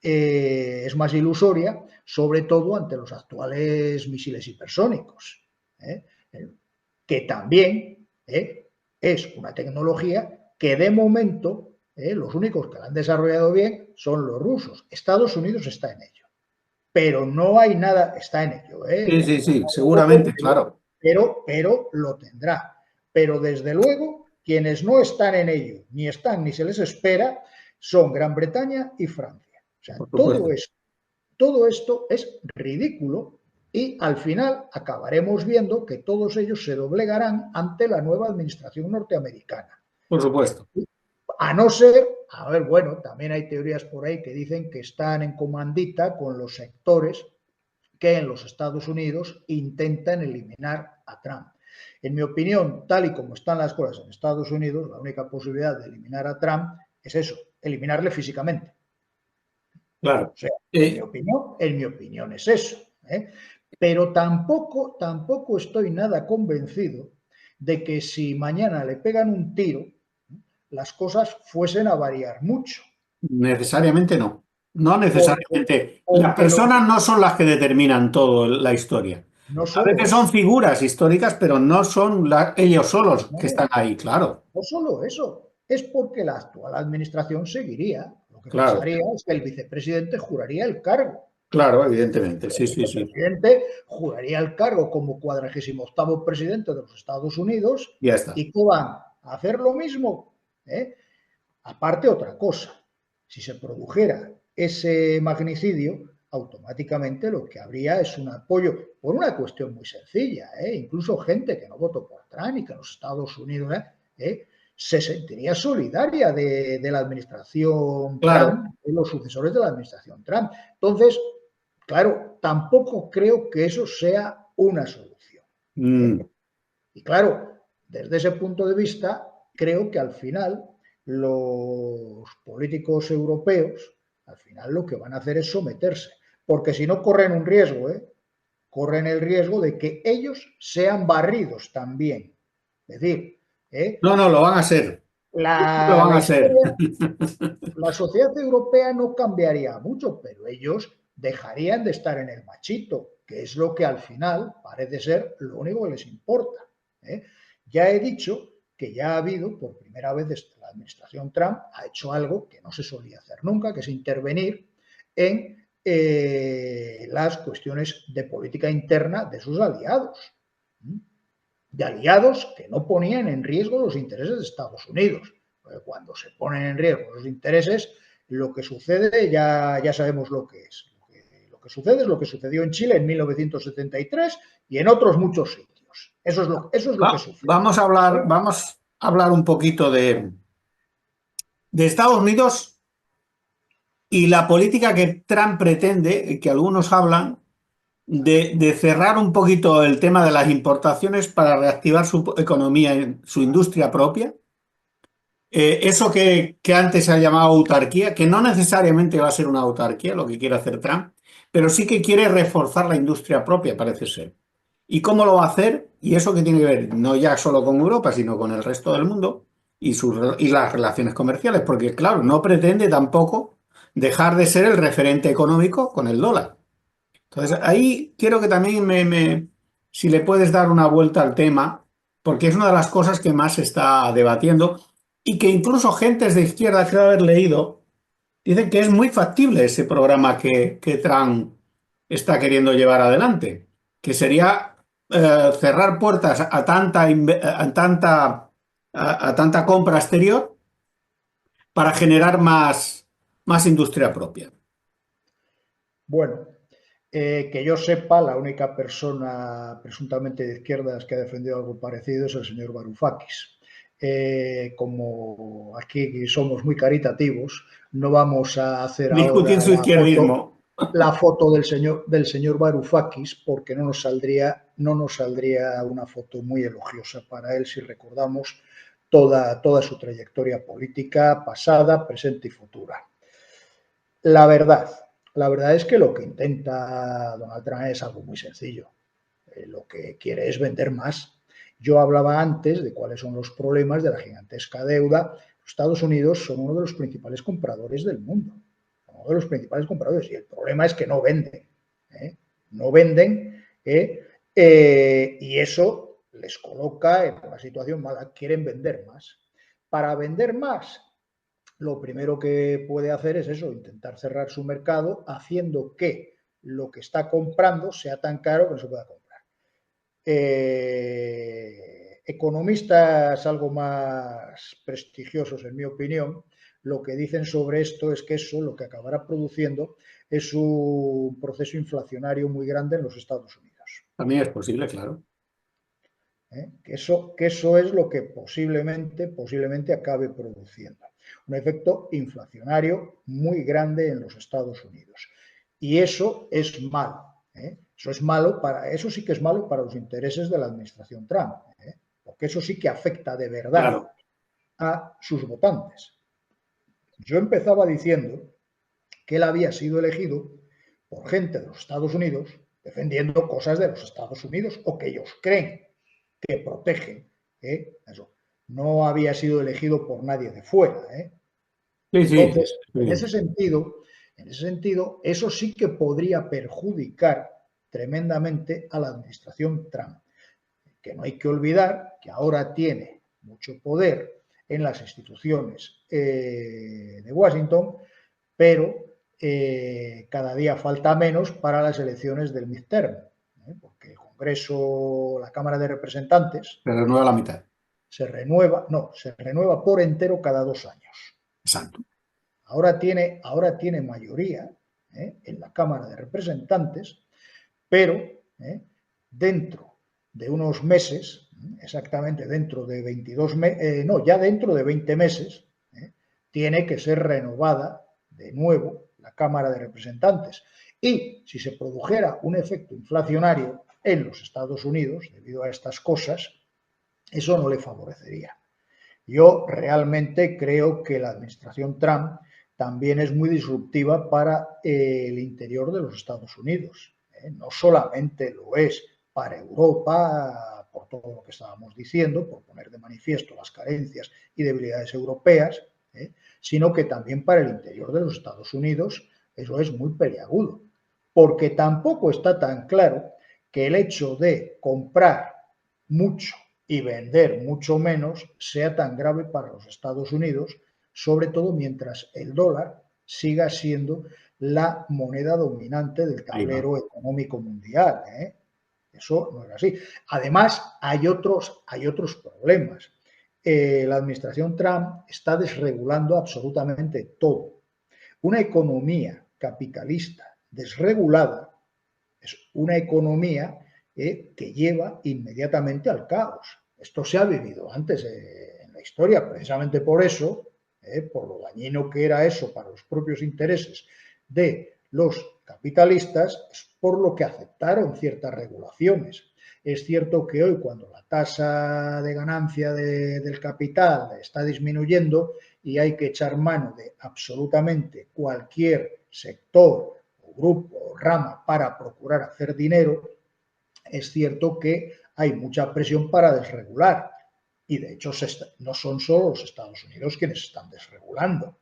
es más ilusoria, sobre todo ante los actuales misiles hipersónicos, que también es una tecnología que de momento los únicos que la han desarrollado bien son los rusos. Estados Unidos está en ello, pero no hay nada, está en ello. Sí, seguramente, claro. Pero lo tendrá. Pero desde luego, quienes no están en ello, ni están ni se les espera, son Gran Bretaña y Francia. O sea, todo esto es ridículo y al final acabaremos viendo que todos ellos se doblegarán ante la nueva administración norteamericana. Por supuesto. A no ser, a ver, bueno, también hay teorías por ahí que dicen que están en comandita con los sectores que en los Estados Unidos intentan eliminar a Trump. En mi opinión, tal y como están las cosas en Estados Unidos, la única posibilidad de eliminar a Trump es eso, eliminarle físicamente. Claro. O sea, en mi opinión es eso. Pero tampoco estoy nada convencido de que si mañana le pegan un tiro, las cosas fuesen a variar mucho. Necesariamente no. No necesariamente. Las personas no son las que determinan todo la historia. A veces son figuras históricas, pero no son ellos solos que están ahí, claro. No solo eso, es porque la actual administración seguiría. Lo que pasaría es que el vicepresidente juraría el cargo. Claro, evidentemente, sí. El presidente juraría el cargo como 48º presidente de los Estados Unidos. Ya está. ¿Y qué van a hacer lo mismo? Aparte, otra cosa, si se produjera ese magnicidio, automáticamente lo que habría es un apoyo por una cuestión muy sencilla. Incluso gente que no votó por Trump y que en los Estados Unidos se sentiría solidaria de la administración Trump, de los sucesores de la administración Trump. Entonces, claro, tampoco creo que eso sea una solución. Y claro, desde ese punto de vista, creo que al final los políticos europeos, al final lo que van a hacer es someterse, porque si no corren un riesgo, corren el riesgo de que ellos sean barridos también. Es decir, no, lo van a hacer. La sociedad europea no cambiaría mucho, pero ellos dejarían de estar en el machito, que es lo que al final parece ser lo único que les importa. Ya he dicho que ya ha habido, por primera vez desde la administración Trump, ha hecho algo que no se solía hacer nunca, que es intervenir en las cuestiones de política interna de sus aliados. De aliados que no ponían en riesgo los intereses de Estados Unidos. Porque cuando se ponen en riesgo los intereses, lo que sucede ya sabemos lo que es. Lo que sucede es lo que sucedió en Chile en 1973 y en otros muchos sitios. Eso es lo que sucede. Vamos a hablar un poquito de Estados Unidos y la política que Trump pretende, que algunos hablan, de cerrar un poquito el tema de las importaciones para reactivar su economía, su industria propia. Eso que antes se ha llamado autarquía, que no necesariamente va a ser una autarquía lo que quiere hacer Trump, pero sí que quiere reforzar la industria propia, parece ser. ¿Y cómo lo va a hacer? Y eso que tiene que ver no ya solo con Europa, sino con el resto del mundo. y las relaciones comerciales, porque claro, no pretende tampoco dejar de ser el referente económico con el dólar. Entonces, ahí quiero que también si le puedes dar una vuelta al tema, porque es una de las cosas que más se está debatiendo y que incluso gentes de izquierda, creo haber leído, dicen que es muy factible ese programa que Trump está queriendo llevar adelante, que sería cerrar puertas a tanta compra exterior para generar más industria propia. Bueno, que yo sepa, la única persona presuntamente de izquierdas que ha defendido algo parecido es el señor Varoufakis. Como aquí somos muy caritativos, no vamos a hacer Discutir ahora su izquierdismo. la foto del señor Varoufakis, porque no nos saldría una foto muy elogiosa para él si recordamos toda su trayectoria política pasada, presente y futura. La verdad es que lo que intenta Donald Trump es algo muy sencillo. Lo que quiere es vender más. Yo hablaba antes de cuáles son los problemas de la gigantesca deuda. Los Estados Unidos son uno de los principales compradores del mundo. Uno de los principales compradores. Y el problema es que no venden. No venden. Y eso les coloca en una situación mala. Quieren vender más. Para vender más, lo primero que puede hacer es eso, intentar cerrar su mercado haciendo que lo que está comprando sea tan caro que no se pueda comprar. Economistas algo más prestigiosos, en mi opinión, lo que dicen sobre esto es que eso lo que acabará produciendo es un proceso inflacionario muy grande en los Estados Unidos. También es posible, claro. Que eso es lo que posiblemente acabe produciendo. Un efecto inflacionario muy grande en los Estados Unidos. Y eso es malo. Eso sí que es malo para los intereses de la administración Trump, porque eso sí que afecta de verdad Claro. a sus votantes. Yo empezaba diciendo que él había sido elegido por gente de los Estados Unidos defendiendo cosas de los Estados Unidos o que ellos creen que protegen. Eso. No había sido elegido por nadie de fuera. Sí, sí. Entonces, en ese sentido, eso sí que podría perjudicar tremendamente a la administración Trump. Que no hay que olvidar que ahora tiene mucho poder en las instituciones de Washington, pero cada día falta menos para las elecciones del midterm, porque el Congreso, la Cámara de Representantes, Se renueva la mitad. se renueva por entero cada 2 años. Exacto. Ahora tiene mayoría en la Cámara de Representantes, pero dentro de unos meses, exactamente dentro de 22 meses, ya dentro de 20 meses, tiene que ser renovada de nuevo la Cámara de Representantes. Y si se produjera un efecto inflacionario en los Estados Unidos, debido a estas cosas, eso no le favorecería. Yo realmente creo que la administración Trump también es muy disruptiva para el interior de los Estados Unidos. No solamente lo es para Europa, por todo lo que estábamos diciendo, por poner de manifiesto las carencias y debilidades europeas, sino que también para el interior de los Estados Unidos eso es muy peliagudo, porque tampoco está tan claro que el hecho de comprar mucho y vender mucho menos sea tan grave para los Estados Unidos, sobre todo mientras el dólar siga siendo la moneda dominante del tablero económico mundial. Eso no es así. Además, hay otros problemas. La administración Trump está desregulando absolutamente todo. Una economía capitalista desregulada es una economía que lleva inmediatamente al caos. Esto se ha vivido antes en la historia, precisamente por eso, por lo dañino que era eso para los propios intereses de los capitalistas, es por lo que aceptaron ciertas regulaciones. Es cierto que hoy, cuando la tasa de ganancia del capital está disminuyendo y hay que echar mano de absolutamente cualquier sector o grupo o rama para procurar hacer dinero, es cierto que hay mucha presión para desregular. Y de hecho no son solo los Estados Unidos quienes están desregulando.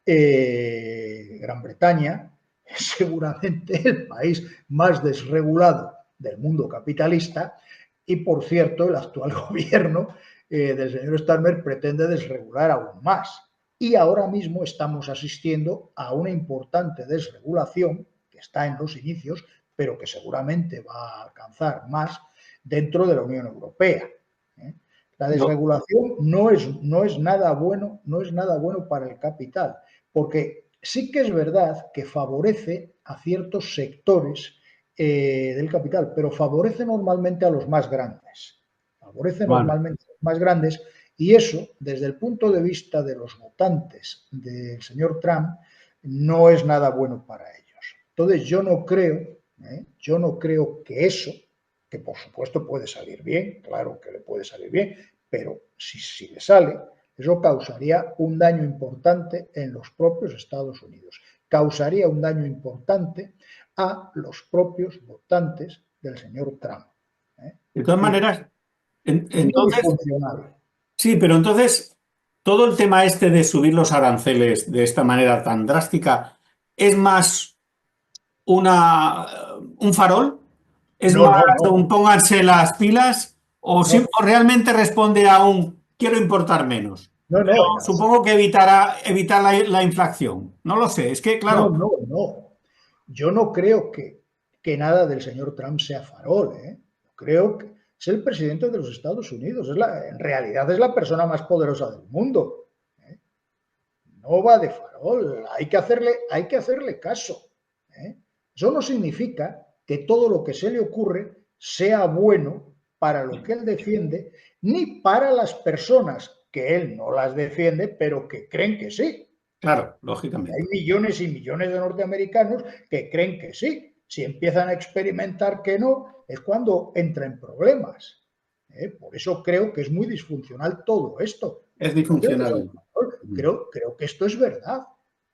Gran Bretaña es seguramente el país más desregulado del mundo capitalista y, por cierto, el actual gobierno del señor Starmer pretende desregular aún más. Y ahora mismo estamos asistiendo a una importante desregulación que está en los inicios, pero que seguramente va a alcanzar más dentro de la Unión Europea. La desregulación no es nada bueno, para el capital, porque sí que es verdad que favorece a ciertos sectores del capital, pero favorece normalmente a los más grandes. Y eso, desde el punto de vista de los votantes del señor Trump, no es nada bueno para ellos. Entonces, yo no creo que eso, que por supuesto puede salir bien, claro que le puede salir bien, pero si le sale, eso causaría un daño importante en los propios Estados Unidos. Causaría un daño importante a los propios votantes del señor Trump. De todas maneras, entonces, funcional. Sí, pero entonces, todo el tema este de subir los aranceles de esta manera tan drástica, ¿es más un farol? ¿Es más un pónganse las pilas? ¿O realmente responde a un quiero importar menos? Pero supongo que evitar la inflación. No lo sé, es que claro. No. Yo no creo que nada del señor Trump sea farol. Creo que es el presidente de los Estados Unidos. En realidad es la persona más poderosa del mundo. No va de farol. Hay que hacerle caso. Eso no significa que todo lo que se le ocurre sea bueno para lo que él defiende, ni para las personas que él no las defiende, pero que creen que sí. Claro, lógicamente. Hay millones y millones de norteamericanos que creen que sí. Si empiezan a experimentar que no, es cuando entra en problemas. Por eso creo que es muy disfuncional todo esto. Es disfuncional. Creo que esto es verdad.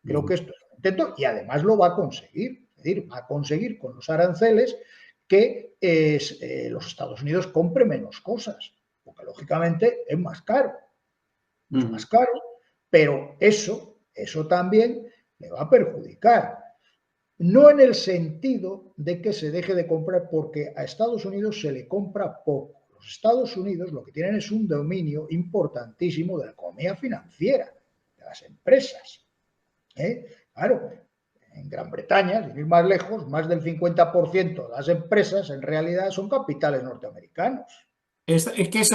Creo que esto es un intento y además lo va a conseguir. Es decir, va a conseguir con los aranceles que los Estados Unidos compren menos cosas, porque lógicamente es más caro. Es más caro, pero eso también le va a perjudicar. No en el sentido de que se deje de comprar, porque a Estados Unidos se le compra poco. Los Estados Unidos lo que tienen es un dominio importantísimo de la economía financiera, de las empresas. Claro, en Gran Bretaña, sin ir más lejos, más del 50% de las empresas en realidad son capitales norteamericanos. Ese es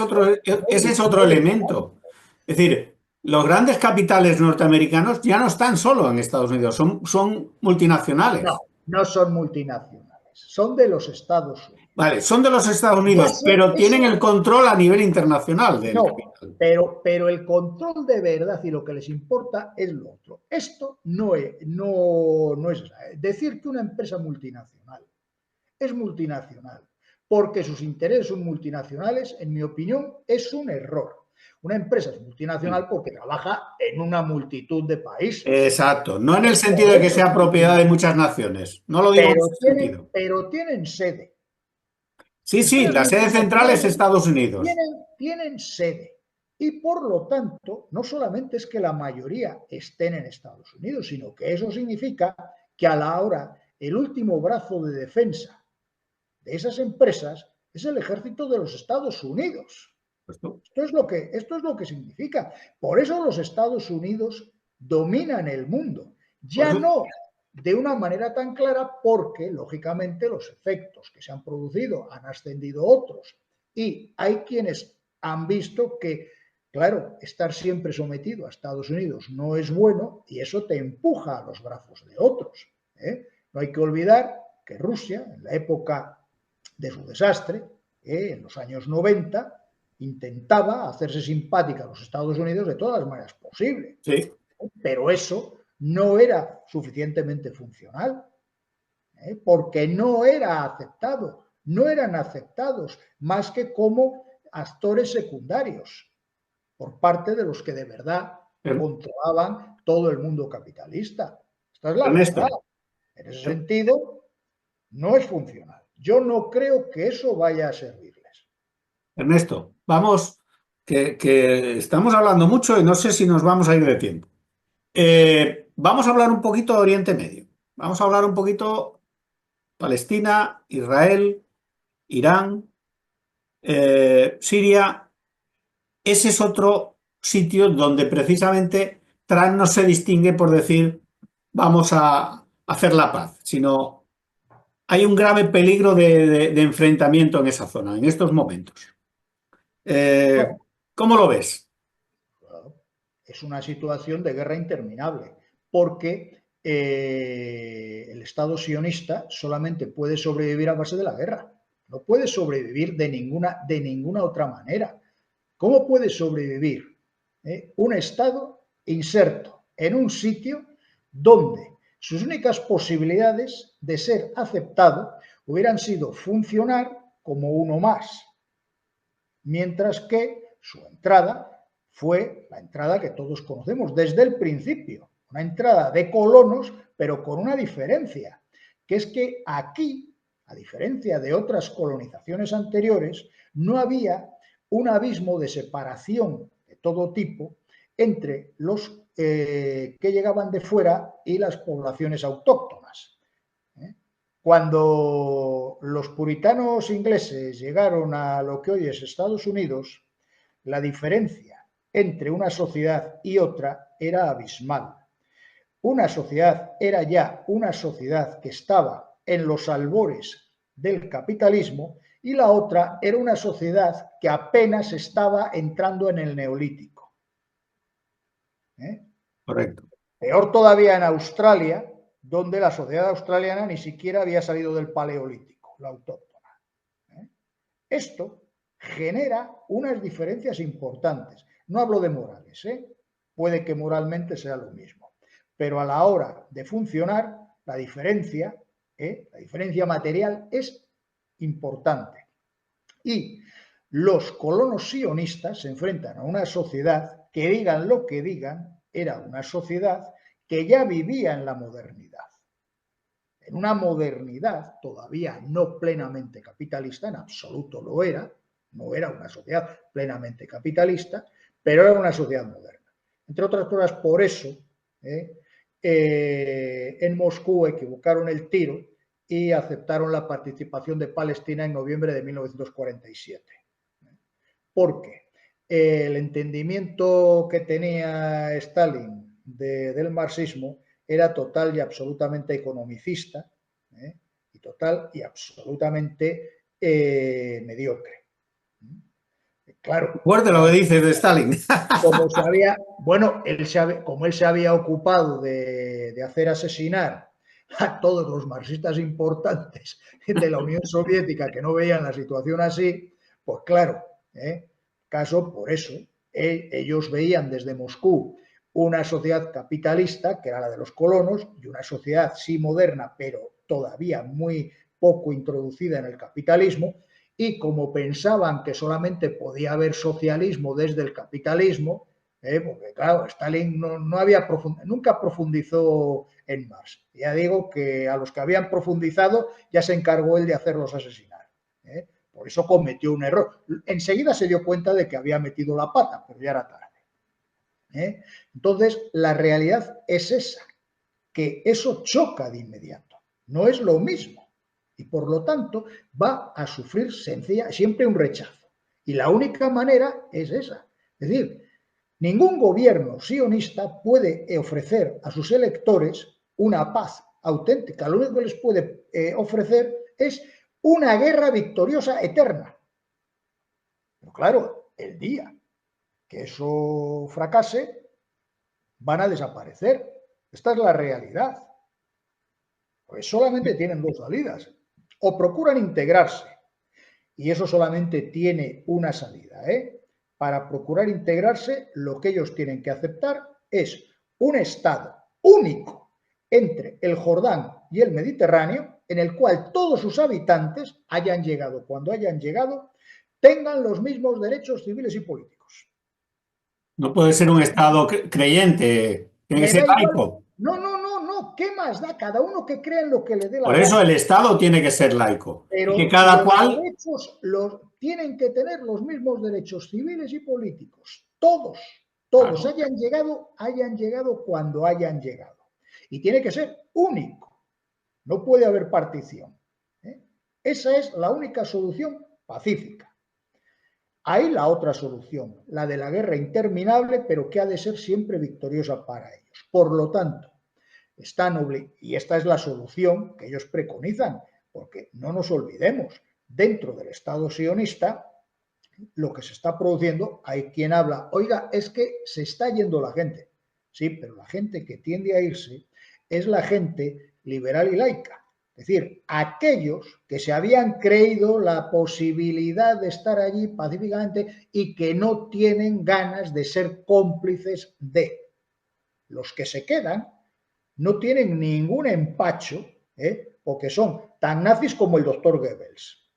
otro elemento. Es decir, los grandes capitales norteamericanos ya no están solo en Estados Unidos, son multinacionales. No son multinacionales, son de los Estados Unidos. Vale, son de los Estados Unidos, pero tienen el control a nivel internacional del capital. Pero el control de verdad y lo que les importa es lo otro. Esto no es decir que una empresa multinacional es multinacional porque sus intereses son multinacionales, en mi opinión, es un error. Una empresa es multinacional porque trabaja en una multitud de países. Exacto, no en el sentido de que sea propiedad de muchas naciones. No lo digo en ese sentido. Pero tienen sede. Sí, la sede central es Estados Unidos. Tienen sede. Y por lo tanto, no solamente es que la mayoría estén en Estados Unidos, sino que eso significa que a la hora, el último brazo de defensa de esas empresas es el ejército de los Estados Unidos. Esto es lo que significa. Por eso los Estados Unidos dominan el mundo. Ya no de una manera tan clara porque, lógicamente, los efectos que se han producido han ascendido otros. Y hay quienes han visto que, claro, estar siempre sometido a Estados Unidos no es bueno y eso te empuja a los brazos de otros. No hay que olvidar que Rusia, en la época de su desastre, en los años 90, intentaba hacerse simpática a los Estados Unidos de todas las maneras posibles. Sí. Pero eso no era suficientemente funcional, porque no era aceptado, no eran aceptados más que como actores secundarios por parte de los que de verdad controlaban todo el mundo capitalista. Esta es la verdad. En ese sentido, no es funcional. Yo no creo que eso vaya a servirles. Ernesto, vamos que estamos hablando mucho y no sé si nos vamos a ir de tiempo. Vamos a hablar un poquito de Oriente Medio. Vamos a hablar un poquito Palestina, Israel, Irán, Siria. Ese es otro sitio donde precisamente Trump no se distingue por decir vamos a hacer la paz, sino hay un grave peligro de enfrentamiento en esa zona, en estos momentos. Bueno, ¿Cómo lo ves? es una situación de guerra interminable, porque el Estado sionista solamente puede sobrevivir a base de la guerra. No puede sobrevivir de ninguna otra manera. ¿Cómo puede sobrevivir un Estado inserto en un sitio donde sus únicas posibilidades de ser aceptado hubieran sido funcionar como uno más, mientras que su entrada fue la entrada que todos conocemos desde el principio, una entrada de colonos, pero con una diferencia, que es que aquí, a diferencia de otras colonizaciones anteriores, no había un abismo de separación de todo tipo entre los que llegaban de fuera y las poblaciones autóctonas. Cuando los puritanos ingleses llegaron a lo que hoy es Estados Unidos, la diferencia entre una sociedad y otra era abismal. Una sociedad era ya una sociedad que estaba en los albores del capitalismo y la otra era una sociedad que apenas estaba entrando en el neolítico. Correcto. Peor todavía en Australia, donde la sociedad australiana ni siquiera había salido del paleolítico, la autóctona. Esto genera unas diferencias importantes. No hablo de morales, puede que moralmente sea lo mismo, pero a la hora de funcionar, la diferencia material es importante. Y los colonos sionistas se enfrentan a una sociedad que, digan lo que digan, era una sociedad que ya vivía en la modernidad. En una modernidad todavía no plenamente capitalista, en absoluto lo era, no era una sociedad plenamente capitalista, pero era una sociedad moderna. Entre otras cosas, por eso, en Moscú equivocaron el tiro y aceptaron la participación de Palestina en noviembre de 1947. Porque el entendimiento que tenía Stalin del marxismo era total y absolutamente economicista, y total y absolutamente mediocre. Claro. Fuerte lo que dices de Stalin. Como él se había ocupado de hacer asesinar a todos los marxistas importantes de la Unión Soviética que no veían la situación así, pues claro, por eso, ellos veían desde Moscú una sociedad capitalista, que era la de los colonos, y una sociedad sí moderna, pero todavía muy poco introducida en el capitalismo, y como pensaban que solamente podía haber socialismo desde el capitalismo, porque claro, Stalin nunca profundizó en Marx. Ya digo que a los que habían profundizado ya se encargó él de hacerlos asesinar. Por eso cometió un error. Enseguida se dio cuenta de que había metido la pata, pero ya era tarde. Entonces, la realidad es esa, que eso choca de inmediato. No es lo mismo. Y por lo tanto va a sufrir siempre un rechazo. Y la única manera es esa. Es decir, ningún gobierno sionista puede ofrecer a sus electores una paz auténtica. Lo único que les puede ofrecer es una guerra victoriosa eterna. Pero claro, el día que eso fracase, van a desaparecer. Esta es la realidad. Pues solamente tienen dos salidas. O procuran integrarse, y eso solamente tiene una salida. Para procurar integrarse, lo que ellos tienen que aceptar es un Estado único entre el Jordán y el Mediterráneo, en el cual todos sus habitantes, hayan llegado cuando hayan llegado, tengan los mismos derechos civiles y políticos. No puede ser un Estado creyente, tiene que ser laico. No, no, ¿qué más da? Cada uno que crea en lo que le dé la Por gana. eso el Estado tiene que ser laico. Pero Y que cada los cual... derechos tienen que tener los mismos derechos civiles y políticos. Todos, todos, Claro. hayan llegado cuando hayan llegado. Y tiene que ser único. No puede haber partición. Esa es la única solución pacífica. Hay la otra solución, la de la guerra interminable, pero que ha de ser siempre victoriosa para ellos. Por lo tanto, y esta es la solución que ellos preconizan, porque no nos olvidemos, dentro del Estado sionista, lo que se está produciendo, hay quien habla, oiga, es que se está yendo la gente. Sí, pero la gente que tiende a irse es la gente liberal y laica. Es decir, aquellos que se habían creído la posibilidad de estar allí pacíficamente y que no tienen ganas de ser cómplices de. Los que se quedan no tienen ningún empacho, porque son tan nazis como el doctor Goebbels.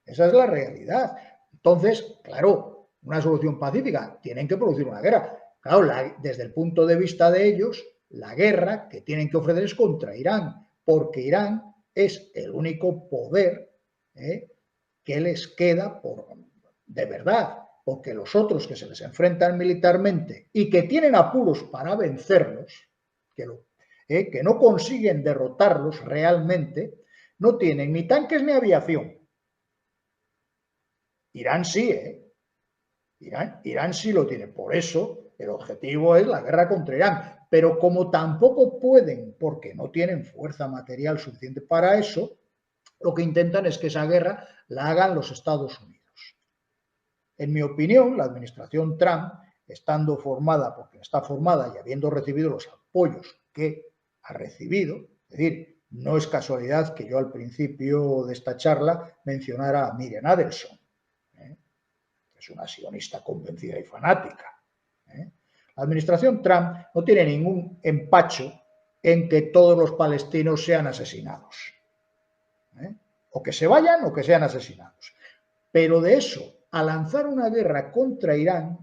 Esa es la realidad. Entonces, claro, una solución pacífica, tienen que producir una guerra. Claro, desde el punto de vista de ellos, la guerra que tienen que ofrecer es contra Irán, porque Irán es el único poder que les queda de verdad, porque los otros que se les enfrentan militarmente y que tienen apuros para vencerlos, que no consiguen derrotarlos realmente, no tienen ni tanques ni aviación. Irán sí, Irán sí lo tiene. Por eso el objetivo es la guerra contra Irán. Pero como tampoco pueden, porque no tienen fuerza material suficiente para eso, lo que intentan es que esa guerra la hagan los Estados Unidos. En mi opinión, la administración Trump, estando formada, porque está formada y habiendo recibido los apoyos que ha recibido, es decir, no es casualidad que yo al principio de esta charla mencionara a Miriam Adelson, que es una sionista convencida y fanática. La administración Trump no tiene ningún empacho en que todos los palestinos sean asesinados. O que se vayan o que sean asesinados. Pero de eso a lanzar una guerra contra Irán,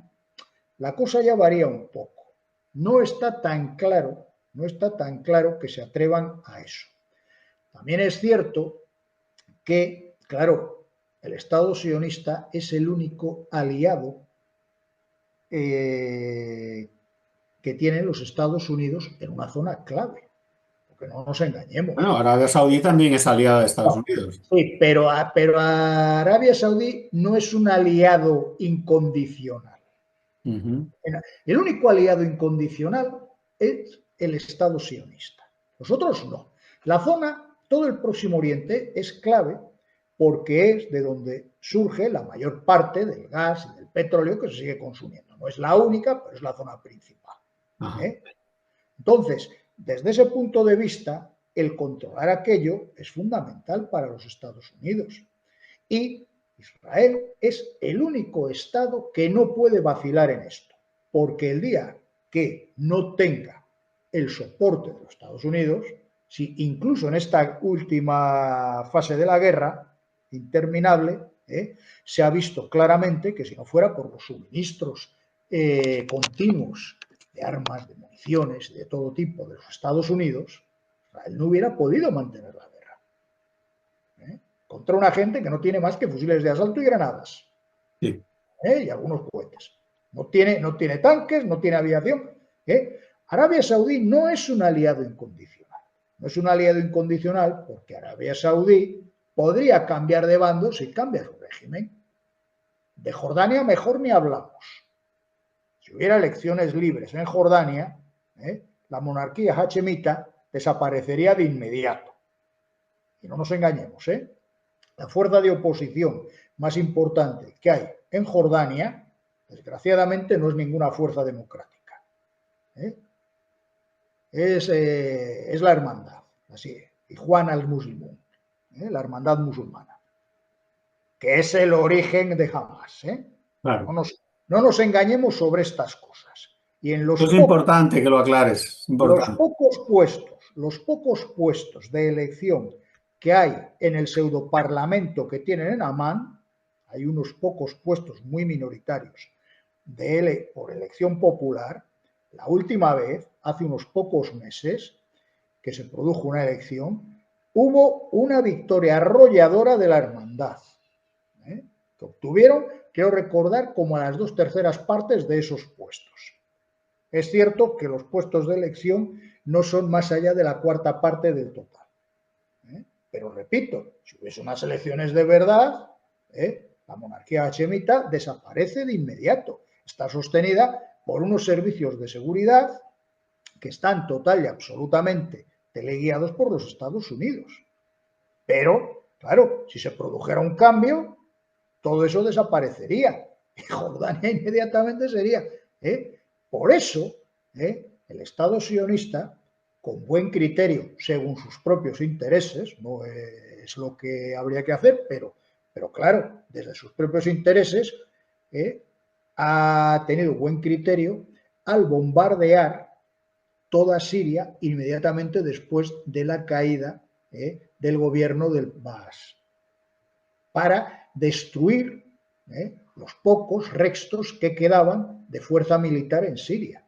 la cosa ya varía un poco. No está tan claro que se atrevan a eso. También es cierto que, claro, el Estado sionista es el único aliado que tienen los Estados Unidos en una zona clave. Porque no nos engañemos. Bueno, Arabia Saudí también es aliada de Estados Unidos. Sí, pero Arabia Saudí no es un aliado incondicional. El único aliado incondicional es el Estado sionista. Los otros no. La zona, todo el Próximo Oriente, es clave porque es de donde surge la mayor parte del gas y del petróleo que se sigue consumiendo. No es la única, pero es la zona principal. Entonces, desde ese punto de vista, el controlar aquello es fundamental para los Estados Unidos. Y Israel es el único Estado que no puede vacilar en esto, porque el día que no tenga el soporte de los Estados Unidos, si incluso en esta última fase de la guerra interminable, se ha visto claramente que si no fuera por los suministros continuos de armas, de municiones, de todo tipo de los Estados Unidos, Israel no hubiera podido mantener la guerra. Contra una gente que no tiene más que fusiles de asalto y granadas. Sí. Y algunos cohetes. No tiene tanques, no tiene aviación. Arabia Saudí no es un aliado incondicional. No es un aliado incondicional porque Arabia Saudí podría cambiar de bando si cambia su régimen. De Jordania mejor ni hablamos. Si hubiera elecciones libres en Jordania, la monarquía hachemita desaparecería de inmediato. Y no nos engañemos, la fuerza de oposición más importante que hay en Jordania, desgraciadamente, no es ninguna fuerza democrática. Es la hermandad, así, Ikhwan al-Muslimun, la hermandad musulmana, que es el origen de Hamas. Claro. No nos engañemos sobre estas cosas. Y en es importante que lo aclares. Los pocos puestos de elección que hay en el pseudoparlamento que tienen en Amán, hay unos pocos puestos muy minoritarios por elección popular, La última vez, hace unos pocos meses, que se produjo una elección, hubo una victoria arrolladora de la hermandad, que obtuvieron, quiero recordar, como a las 2/3 partes de esos puestos. Es cierto que los puestos de elección no son más allá de la 1/4 parte del total. Pero repito, si hubiese unas elecciones de verdad, la monarquía hachemita desaparece de inmediato. Está sostenida por unos servicios de seguridad que están total y absolutamente teleguiados por los Estados Unidos. Pero, claro, si se produjera un cambio, todo eso desaparecería. Y Jordania inmediatamente sería. Por eso, el Estado sionista, con buen criterio, según sus propios intereses, no es lo que habría que hacer, pero claro, desde sus propios intereses, ha tenido buen criterio al bombardear toda Siria inmediatamente después de la caída del gobierno del Baas, para destruir los pocos restos que quedaban de fuerza militar en Siria.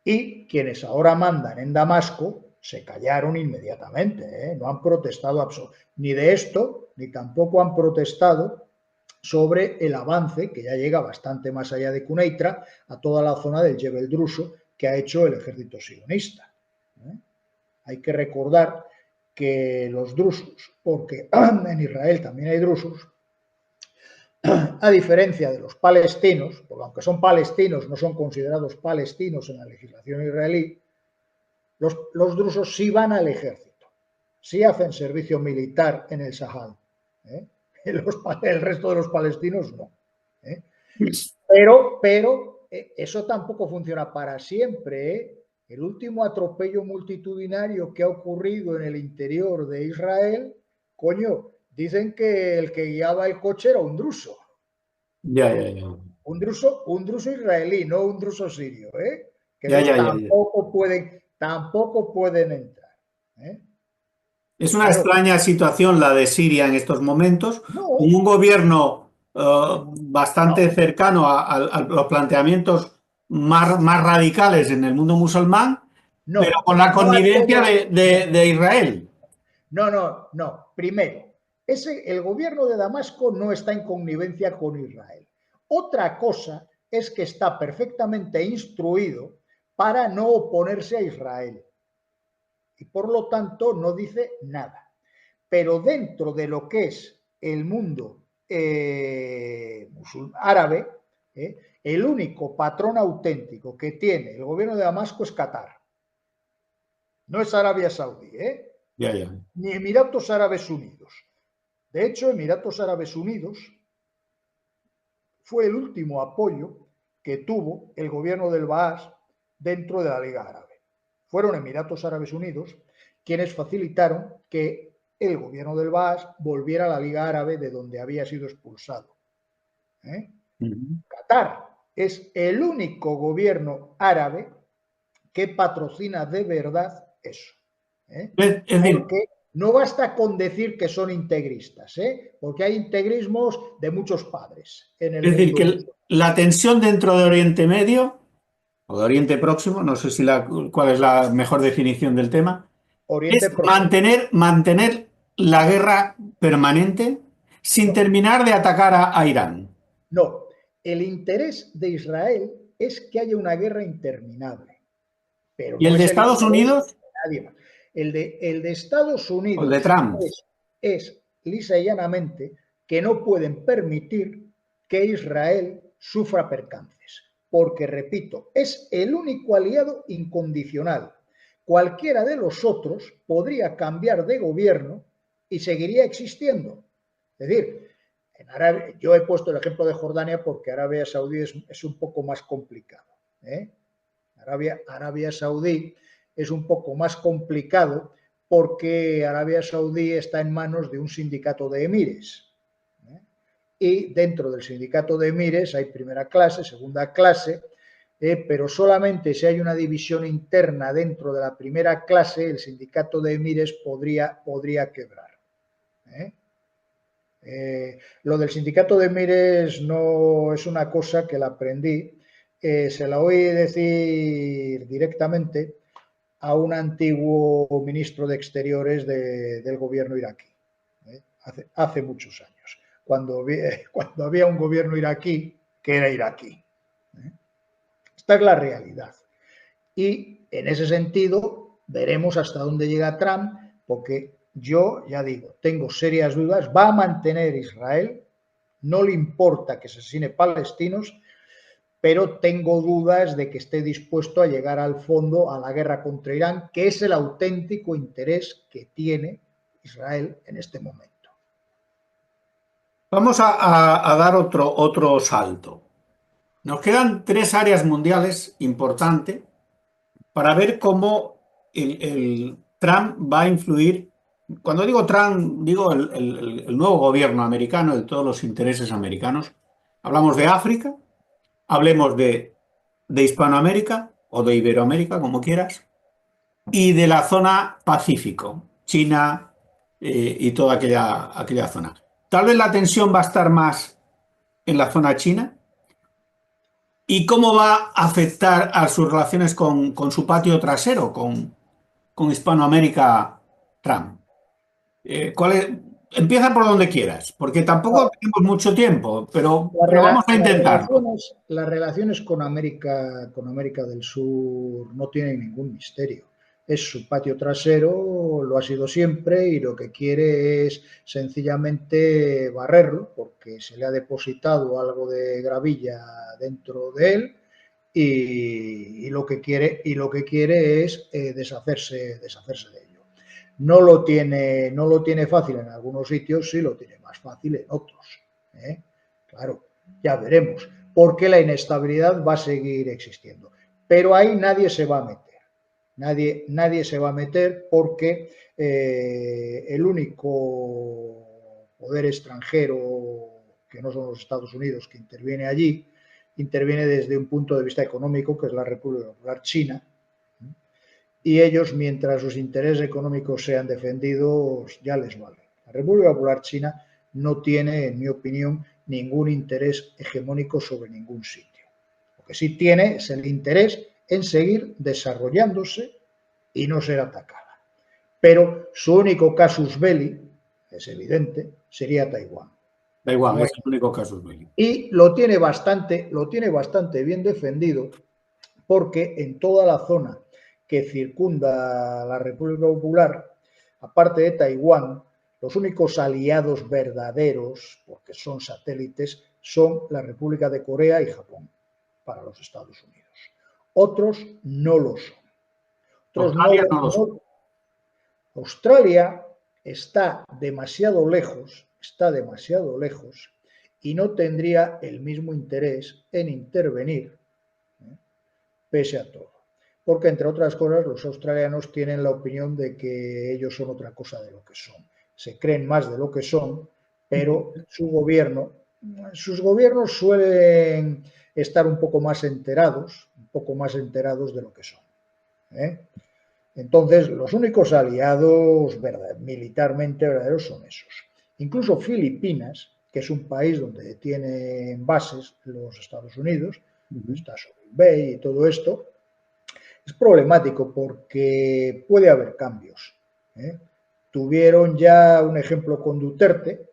Y quienes ahora mandan en Damasco se callaron inmediatamente, no han protestado ni de esto, ni tampoco han protestado sobre el avance, que ya llega bastante más allá de Quneitra, a toda la zona del Jebel Druso que ha hecho el ejército sionista. Hay que recordar que los drusos, porque en Israel también hay drusos, a diferencia de los palestinos, porque aunque son palestinos, no son considerados palestinos en la legislación israelí, los drusos sí van al ejército, sí hacen servicio militar en el Sahel. El resto de los palestinos no. Pero eso tampoco funciona para siempre. El último atropello multitudinario que ha ocurrido en el interior de Israel, coño, dicen que el que guiaba el coche era un druso. Ya. Un druso israelí, no un druso sirio, que tampoco pueden entrar. Es una extraña situación la de Siria en estos momentos, con un gobierno bastante cercano a los planteamientos más radicales en el mundo musulmán, pero con la connivencia de Israel. No. Primero, el gobierno de Damasco no está en connivencia con Israel. Otra cosa es que está perfectamente instruido para no oponerse a Israel. Y por lo tanto no dice nada. Pero dentro de lo que es el mundo árabe, el único patrón auténtico que tiene el gobierno de Damasco es Qatar. No es Arabia Saudí, ni Emiratos Árabes Unidos. De hecho, Emiratos Árabes Unidos fue el último apoyo que tuvo el gobierno del Baas dentro de la Liga Árabe. Fueron Emiratos Árabes Unidos quienes facilitaron que el gobierno del Baas volviera a la Liga Árabe de donde había sido expulsado. Qatar es el único gobierno árabe que patrocina de verdad eso. Porque no basta con decir que son integristas, porque hay integrismos de muchos padres. Es decir, que la tensión dentro de Oriente Medio, o de Oriente Próximo, no sé cuál es la mejor definición del tema, es mantener la guerra permanente sin terminar de atacar a Irán. No, el interés de Israel es que haya una guerra interminable. Pero ¿Y el de Estados Unidos? El de Estados Unidos el de Trump es lisa y llanamente que no pueden permitir que Israel sufra percances. Porque, repito, es el único aliado incondicional. Cualquiera de los otros podría cambiar de gobierno y seguiría existiendo. Es decir, en Arabia, yo he puesto el ejemplo de Jordania porque Arabia Saudí es un poco más complicado. Arabia Saudí es un poco más complicado porque Arabia Saudí está en manos de un sindicato de emires. Y dentro del sindicato de emires hay primera clase, segunda clase, pero solamente si hay una división interna dentro de la primera clase, el sindicato de emires podría quebrar. Lo del sindicato de emires no es una cosa que la aprendí se la oí decir directamente a un antiguo ministro de Exteriores del gobierno iraquí, hace muchos años, cuando había un gobierno iraquí que era iraquí. Esta es la realidad. Y en ese sentido veremos hasta dónde llega Trump, porque yo, ya digo, tengo serias dudas. Va a mantener Israel, no le importa que se asesine palestinos, pero tengo dudas de que esté dispuesto a llegar al fondo a la guerra contra Irán, que es el auténtico interés que tiene Israel en este momento. Vamos a dar otro salto. Nos quedan 3 áreas mundiales importantes para ver cómo el Trump va a influir. Cuando digo Trump, digo el nuevo gobierno americano, de todos los intereses americanos. Hablamos de África, hablemos de Hispanoamérica o de Iberoamérica, como quieras, y de la zona Pacífico, China y toda aquella zona. Tal vez la tensión va a estar más en la zona china. ¿Y cómo va a afectar a sus relaciones con su patio trasero, con Hispanoamérica Trump? Empieza por donde quieras, porque tampoco tenemos mucho tiempo, pero vamos a intentarlo. Las relaciones con América del Sur no tienen ningún misterio. Es su patio trasero, lo ha sido siempre, y lo que quiere es sencillamente barrerlo, porque se le ha depositado algo de gravilla dentro de él, y lo que quiere es deshacerse de ello. No lo tiene fácil en algunos sitios, sí lo tiene más fácil en otros. Claro, ya veremos, porque la inestabilidad va a seguir existiendo. Pero ahí nadie se va a meter. Nadie se va a meter, porque el único poder extranjero, que no son los Estados Unidos, que interviene allí, interviene desde un punto de vista económico, que es la República Popular China, y ellos, mientras sus intereses económicos sean defendidos, ya les vale. La República Popular China no tiene, en mi opinión, ningún interés hegemónico sobre ningún sitio. Lo que sí tiene es el interés en seguir desarrollándose y no ser atacada. Pero su único casus belli, es evidente, sería Taiwán. Taiwán es el único casus belli. Y lo tiene bastante bien defendido, porque en toda la zona que circunda la República Popular, aparte de Taiwán, los únicos aliados verdaderos, porque son satélites, son la República de Corea y Japón, para los Estados Unidos. Otros no lo son. Australia está demasiado lejos, y no tendría el mismo interés en intervenir, pese a todo. Porque, entre otras cosas, los australianos tienen la opinión de que ellos son otra cosa de lo que son. Se creen más de lo que son, pero sus gobiernos suelen estar un poco más enterados de lo que son. Entonces, los únicos aliados militarmente verdaderos son esos. Incluso Filipinas, que es un país donde tienen bases los Estados Unidos, está sobre el Bay y todo esto, es problemático porque puede haber cambios. Tuvieron ya un ejemplo con Duterte,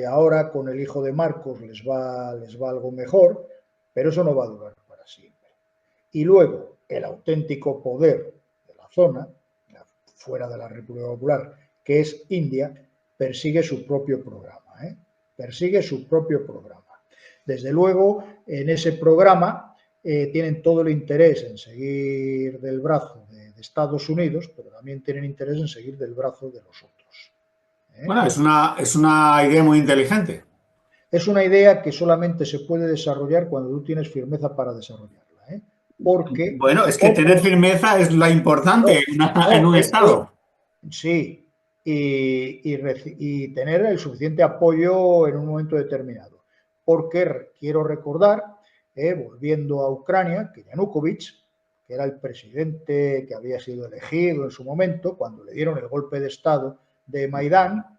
ahora con el hijo de Marcos les va algo mejor, pero eso no va a durar para siempre. Y luego, el auténtico poder de la zona, fuera de la República Popular, que es India, persigue su propio programa. Desde luego, en ese programa tienen todo el interés en seguir del brazo de Estados Unidos, pero también tienen interés en seguir del brazo de los otros. Bueno, es una idea muy inteligente. Es una idea que solamente se puede desarrollar cuando tú tienes firmeza para desarrollarla. Porque, bueno, es que tener firmeza es la importante en un Estado. Sí, y tener el suficiente apoyo en un momento determinado. Porque quiero recordar, volviendo a Ucrania, que Yanukovych, que era el presidente que había sido elegido en su momento, cuando le dieron el golpe de Estado de Maidán,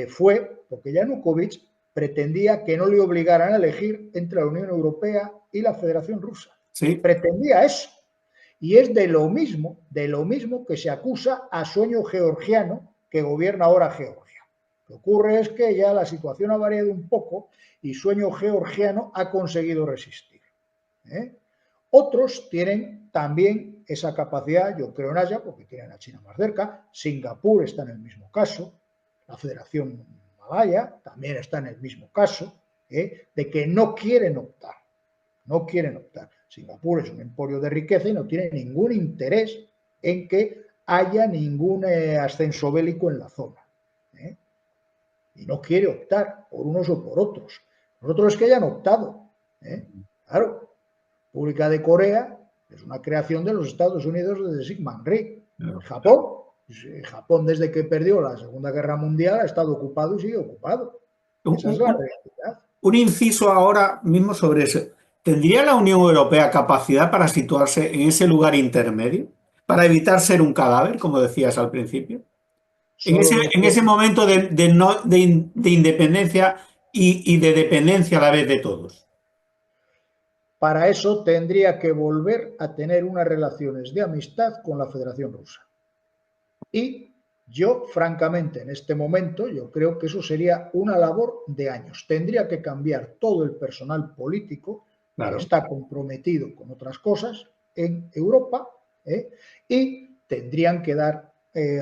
fue porque Yanukovych pretendía que no le obligaran a elegir entre la Unión Europea y la Federación Rusa. Sí. Pretendía eso. Y es de lo mismo que se acusa a Sueño Georgiano, que gobierna ahora Georgia. Lo que ocurre es que ya la situación ha variado un poco y Sueño Georgiano ha conseguido resistir. Otros tienen también esa capacidad, yo creo en Asia, porque tienen a China más cerca, Singapur está en el mismo caso, la Federación Malaya también está en el mismo caso, de que no quieren optar. No quieren optar. Singapur es un emporio de riqueza y no tiene ningún interés en que haya ningún ascenso bélico en la zona. Y no quiere optar por unos o por otros. Los otros es que hayan optado. Claro, República de Corea es una creación de los Estados Unidos desde Syngman Rhee. Japón, desde que perdió la Segunda Guerra Mundial, ha estado ocupado y sigue ocupado. Esa es la realidad. Un inciso ahora mismo sobre eso. ¿Tendría la Unión Europea capacidad para situarse en ese lugar intermedio? Para evitar ser un cadáver, como decías al principio. En ese momento de independencia y de dependencia a la vez de todos. Para eso tendría que volver a tener unas relaciones de amistad con la Federación Rusa. Y yo, francamente, en este momento, yo creo que eso sería una labor de años. Tendría que cambiar todo el personal político que está comprometido con otras cosas en Europa, y tendrían que dar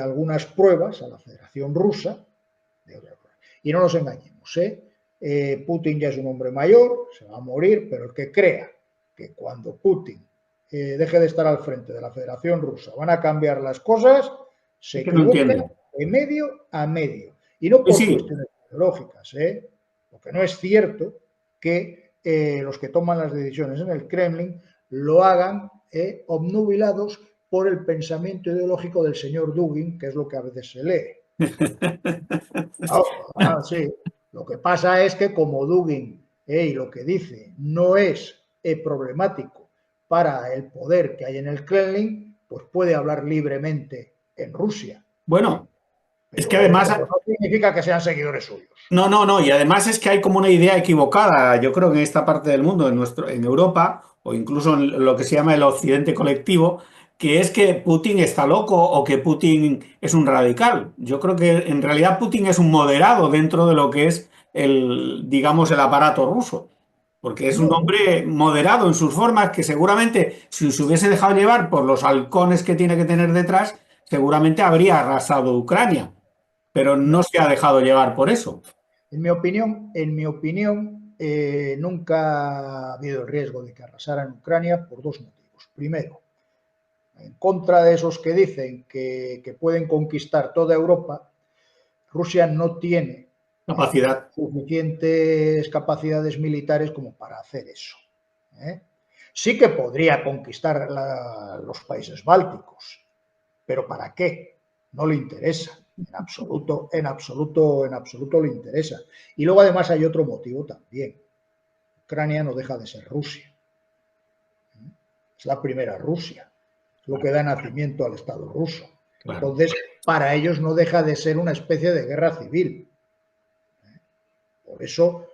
algunas pruebas a la Federación Rusa. Y no nos engañemos, Putin ya es un hombre mayor, se va a morir, pero el que crea que cuando Putin deje de estar al frente de la Federación Rusa van a cambiar las cosas, se equivoca de medio a medio. Y no por cuestiones ideológicas, porque no es cierto que los que toman las decisiones en el Kremlin lo hagan obnubilados por el pensamiento ideológico del señor Dugin, que es lo que a veces se lee. Sí. Lo que pasa es que como Dugin y lo que dice no es problemático para el poder que hay en el Kremlin, pues puede hablar libremente en Rusia. Bueno, pero es que además no significa que sean seguidores suyos. No, y además es que hay como una idea equivocada, yo creo que en esta parte del mundo, en Europa, o incluso en lo que se llama el occidente colectivo, que es que Putin está loco o que Putin es un radical. Yo creo que en realidad Putin es un moderado dentro de lo que es digamos, el aparato ruso. Porque es un hombre moderado en sus formas que seguramente, si se hubiese dejado llevar por los halcones que tiene que tener detrás, seguramente habría arrasado Ucrania. Pero no se ha dejado llevar por eso. En mi opinión, nunca ha habido el riesgo de que arrasara en Ucrania por dos motivos. Primero, en contra de esos que dicen que pueden conquistar toda Europa, Rusia no tiene suficientes capacidades militares como para hacer eso. Sí que podría conquistar los países bálticos, pero ¿para qué? No le interesa. En absoluto le interesa. Y luego además hay otro motivo también. Ucrania no deja de ser Rusia. Es la primera Rusia. Es lo que da nacimiento al Estado ruso. Entonces, para ellos no deja de ser una especie de guerra civil. Por eso,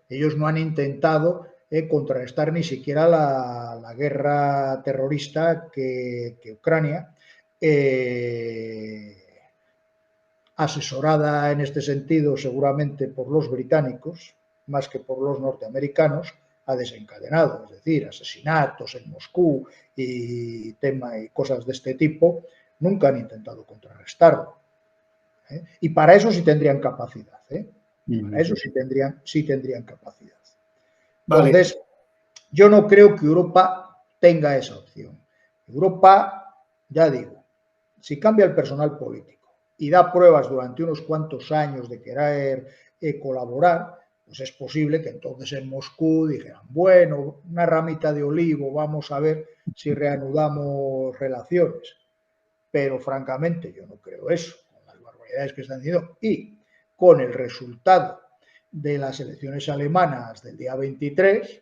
ellos no han intentado contrarrestar ni siquiera la guerra terrorista que Ucrania, asesorada en este sentido seguramente por los británicos, más que por los norteamericanos, ha desencadenado. Es decir, asesinatos en Moscú y cosas de este tipo, nunca han intentado contrarrestarlo. Y para eso sí tendrían capacidad. Para eso sí tendrían capacidad. Entonces, yo no creo que Europa tenga esa opción. Europa, ya digo, si cambia el personal político y da pruebas durante unos cuantos años de querer colaborar, pues es posible que entonces en Moscú dijeran, bueno, una ramita de olivo, vamos a ver si reanudamos relaciones. Pero francamente yo no creo eso, con las barbaridades que están diciendo y con el resultado de las elecciones alemanas del día 23,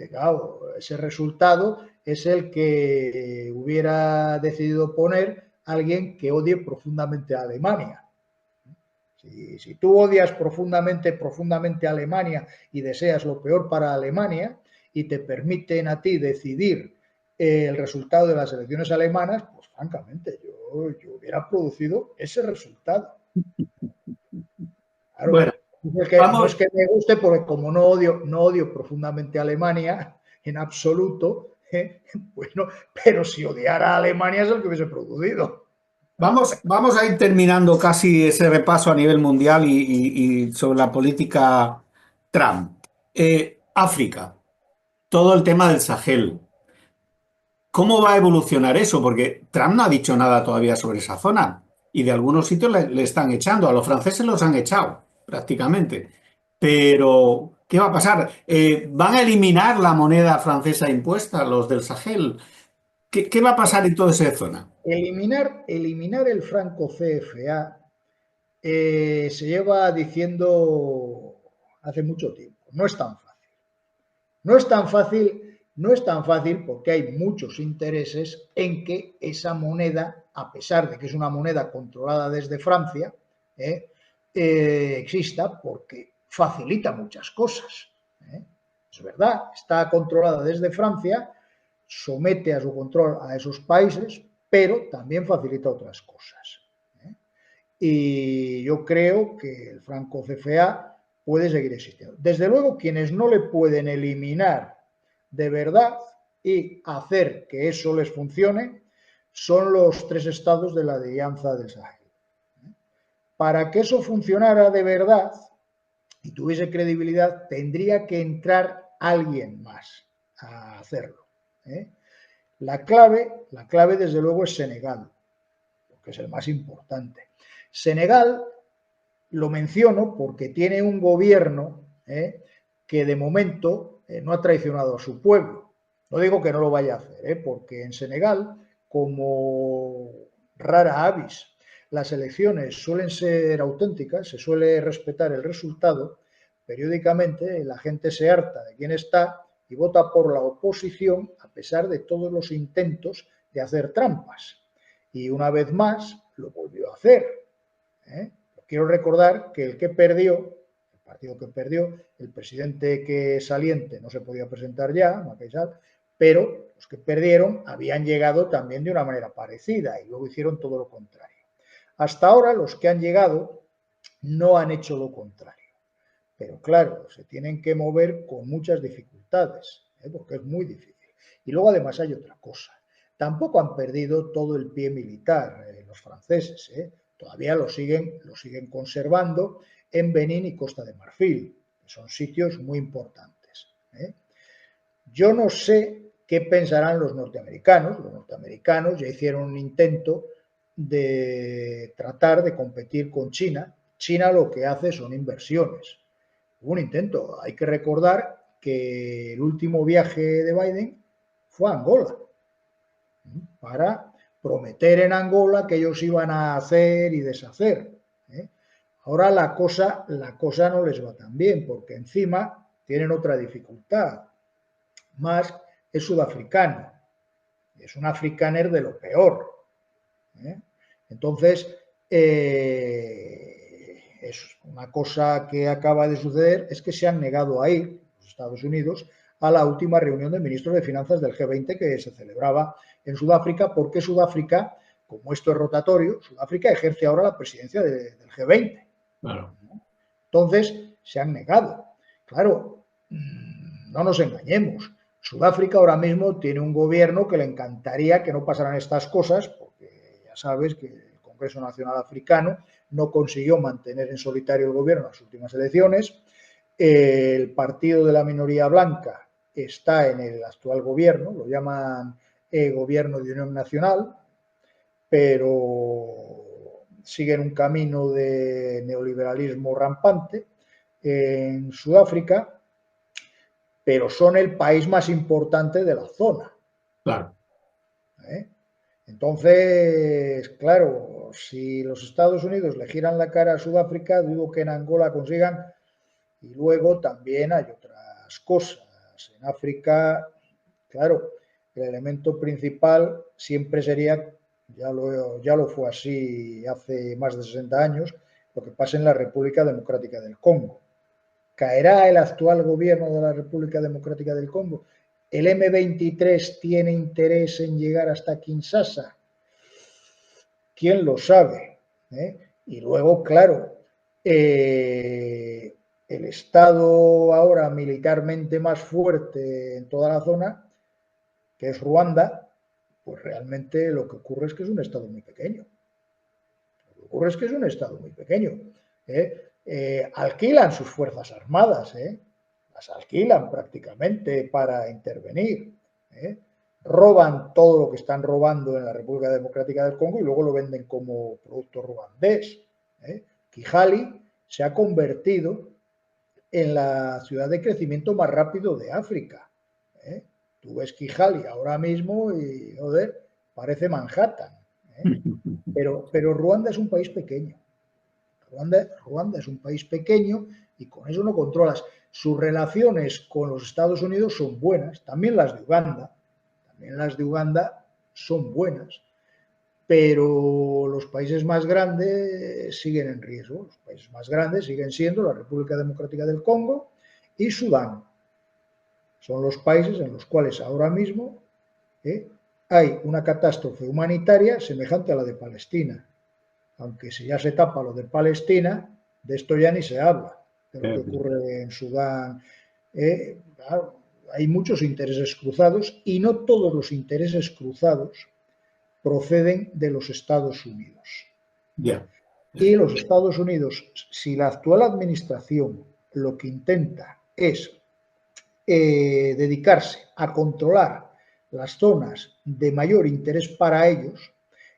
claro, ese resultado es el que hubiera decidido poner alguien que odie profundamente a Alemania. Si tú odias profundamente a Alemania y deseas lo peor para Alemania y te permiten a ti decidir el resultado de las elecciones alemanas, pues francamente yo hubiera producido ese resultado. Claro, Bueno, no es que me guste, porque como no odio profundamente a Alemania en absoluto, bueno, pero si odiara a Alemania es el que hubiese producido. vamos a ir terminando casi ese repaso a nivel mundial y sobre la política Trump. África, todo el tema del Sahel. ¿Cómo va a evolucionar eso? Porque Trump no ha dicho nada todavía sobre esa zona y de algunos sitios le están echando. A los franceses los han echado prácticamente. Pero, ¿qué va a pasar? ¿Van a eliminar la moneda francesa impuesta, los del Sahel? ¿Qué va a pasar en toda esa zona? Eliminar el franco CFA se lleva diciendo hace mucho tiempo. No es tan fácil. No es tan fácil porque hay muchos intereses en que esa moneda, a pesar de que es una moneda controlada desde Francia, exista, porque facilita muchas cosas. Es verdad, está controlada desde Francia, somete a su control a esos países, pero también facilita otras cosas. Y yo creo que el franco CFA puede seguir existiendo. Desde luego, quienes no le pueden eliminar de verdad y hacer que eso les funcione son los 3 estados de la Alianza del Sahel. Para que eso funcionara de verdad y tuviese credibilidad, tendría que entrar alguien más a hacerlo. La clave, desde luego, es Senegal, porque es el más importante. Senegal lo menciono porque tiene un gobierno que de momento no ha traicionado a su pueblo. No digo que no lo vaya a hacer, porque en Senegal, como rara avis, las elecciones suelen ser auténticas, se suele respetar el resultado. Periódicamente la gente se harta de quién está y vota por la oposición a pesar de todos los intentos de hacer trampas. Y una vez más lo volvió a hacer. Quiero recordar que el partido que perdió, el presidente que saliente no se podía presentar ya, Macky Sall, pero los que perdieron habían llegado también de una manera parecida y luego hicieron todo lo contrario. Hasta ahora los que han llegado no han hecho lo contrario. Pero claro, se tienen que mover con muchas dificultades, porque es muy difícil. Y luego además hay otra cosa. Tampoco han perdido todo el pie militar los franceses, todavía lo siguen conservando en Benín y Costa de Marfil, que son sitios muy importantes. Yo no sé qué pensarán los norteamericanos. Los norteamericanos ya hicieron un intento de tratar de competir con China. China lo que hace son inversiones. Hubo un intento. Hay que recordar que el último viaje de Biden fue a Angola para prometer en Angola que ellos iban a hacer y deshacer. Ahora la cosa no les va tan bien, porque encima tienen otra dificultad. Musk es sudafricano, es un africàner de lo peor. Entonces, es una cosa que acaba de suceder, es que se han negado a ir, los Estados Unidos, a la última reunión de ministros de Finanzas del G20 que se celebraba en Sudáfrica, porque Sudáfrica, como esto es rotatorio, Sudáfrica ejerce ahora la presidencia del G20. Claro. Entonces, se han negado. Claro, no nos engañemos. Sudáfrica ahora mismo tiene un gobierno que le encantaría que no pasaran estas cosas, porque ya sabes que el Congreso Nacional Africano no consiguió mantener en solitario el gobierno en las últimas elecciones. El partido de la minoría blanca está en el actual gobierno, lo llaman Gobierno de Unión Nacional, pero siguen un camino de neoliberalismo rampante en Sudáfrica, pero son el país más importante de la zona. Claro. Entonces, claro, si los Estados Unidos le giran la cara a Sudáfrica, dudo que en Angola consigan. Y luego también hay otras cosas. En África, claro, el elemento principal siempre sería, ya lo fue así hace más de 60 años, lo que pasa en la República Democrática del Congo. ¿Caerá el actual gobierno de la República Democrática del Congo? ¿El M23 tiene interés en llegar hasta Kinshasa? ¿Quién lo sabe? Y luego, claro, el Estado ahora militarmente más fuerte en toda la zona, que es Ruanda, pues realmente lo que ocurre es que es un Estado muy pequeño. Lo que ocurre es que es un Estado muy pequeño. Alquilan sus fuerzas armadas, las alquilan prácticamente para intervenir. Roban todo lo que están robando en la República Democrática del Congo y luego lo venden como producto ruandés. Kigali se ha convertido en la ciudad de crecimiento más rápido de África. Tú ves Kigali ahora mismo y, joder, parece Manhattan. Pero Ruanda es un país pequeño. Ruanda es un país pequeño y con eso no controlas. Sus relaciones con los Estados Unidos son buenas, también las de Uganda. También las de Uganda son buenas, pero los países más grandes siguen en riesgo. Los países más grandes siguen siendo la República Democrática del Congo y Sudán. Son los países en los cuales ahora mismo hay una catástrofe humanitaria semejante a la de Palestina. Aunque si ya se tapa lo de Palestina, de esto ya ni se habla, de lo que ocurre en Sudán. Claro, hay muchos intereses cruzados y no todos los intereses cruzados proceden de los Estados Unidos. Yeah. Y los Estados Unidos, si la actual administración lo que intenta es dedicarse a controlar las zonas de mayor interés para ellos,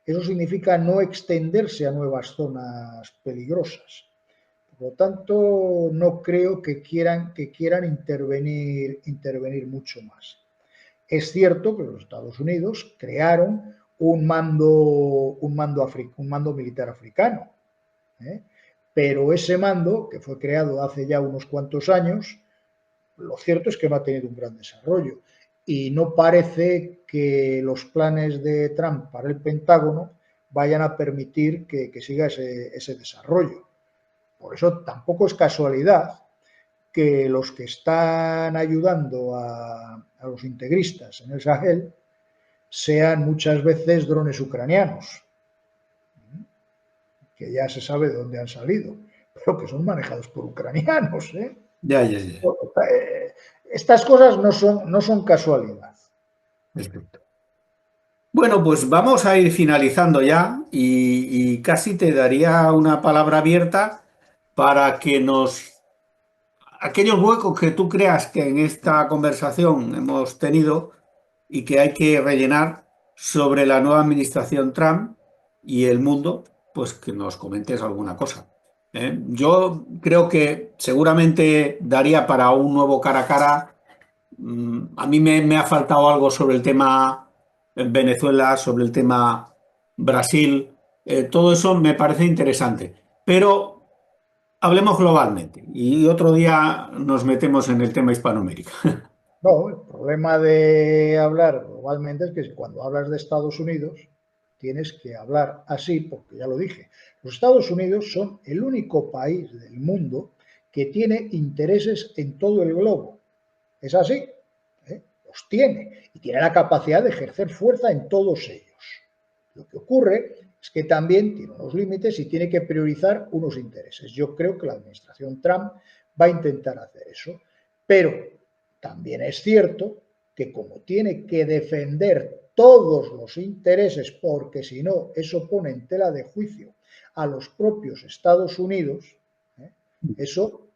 eso significa no extenderse a nuevas zonas peligrosas. Por lo tanto, no creo que quieran intervenir mucho más. Es cierto que los Estados Unidos crearon un mando militar africano, pero ese mando, que fue creado hace ya unos cuantos años, lo cierto es que no ha tenido un gran desarrollo y no parece que los planes de Trump para el Pentágono vayan a permitir que siga ese desarrollo. Por eso tampoco es casualidad que los que están ayudando a los integristas en el Sahel sean muchas veces drones ucranianos, que ya se sabe de dónde han salido, pero que son manejados por ucranianos. Ya. Estas cosas no son casualidad. Perfecto. Bueno, pues vamos a ir finalizando ya y casi te daría una palabra abierta para que aquellos huecos que tú creas que en esta conversación hemos tenido y que hay que rellenar sobre la nueva administración Trump y el mundo, pues que nos comentes alguna cosa. Yo creo que seguramente daría para un nuevo cara a cara. A mí me ha faltado algo sobre el tema Venezuela, sobre el tema Brasil. Todo eso me parece interesante. Pero hablemos globalmente y otro día nos metemos en el tema Hispanoamérica. No, el problema de hablar globalmente es que cuando hablas de Estados Unidos tienes que hablar así, porque ya lo dije, los Estados Unidos son el único país del mundo que tiene intereses en todo el globo. Es así, los tiene y tiene la capacidad de ejercer fuerza en todos ellos. Lo que ocurre es que también tiene unos límites y tiene que priorizar unos intereses. Yo creo que la administración Trump va a intentar hacer eso, pero también es cierto que como tiene que defender todos los intereses, porque si no, eso pone en tela de juicio a los propios Estados Unidos, eso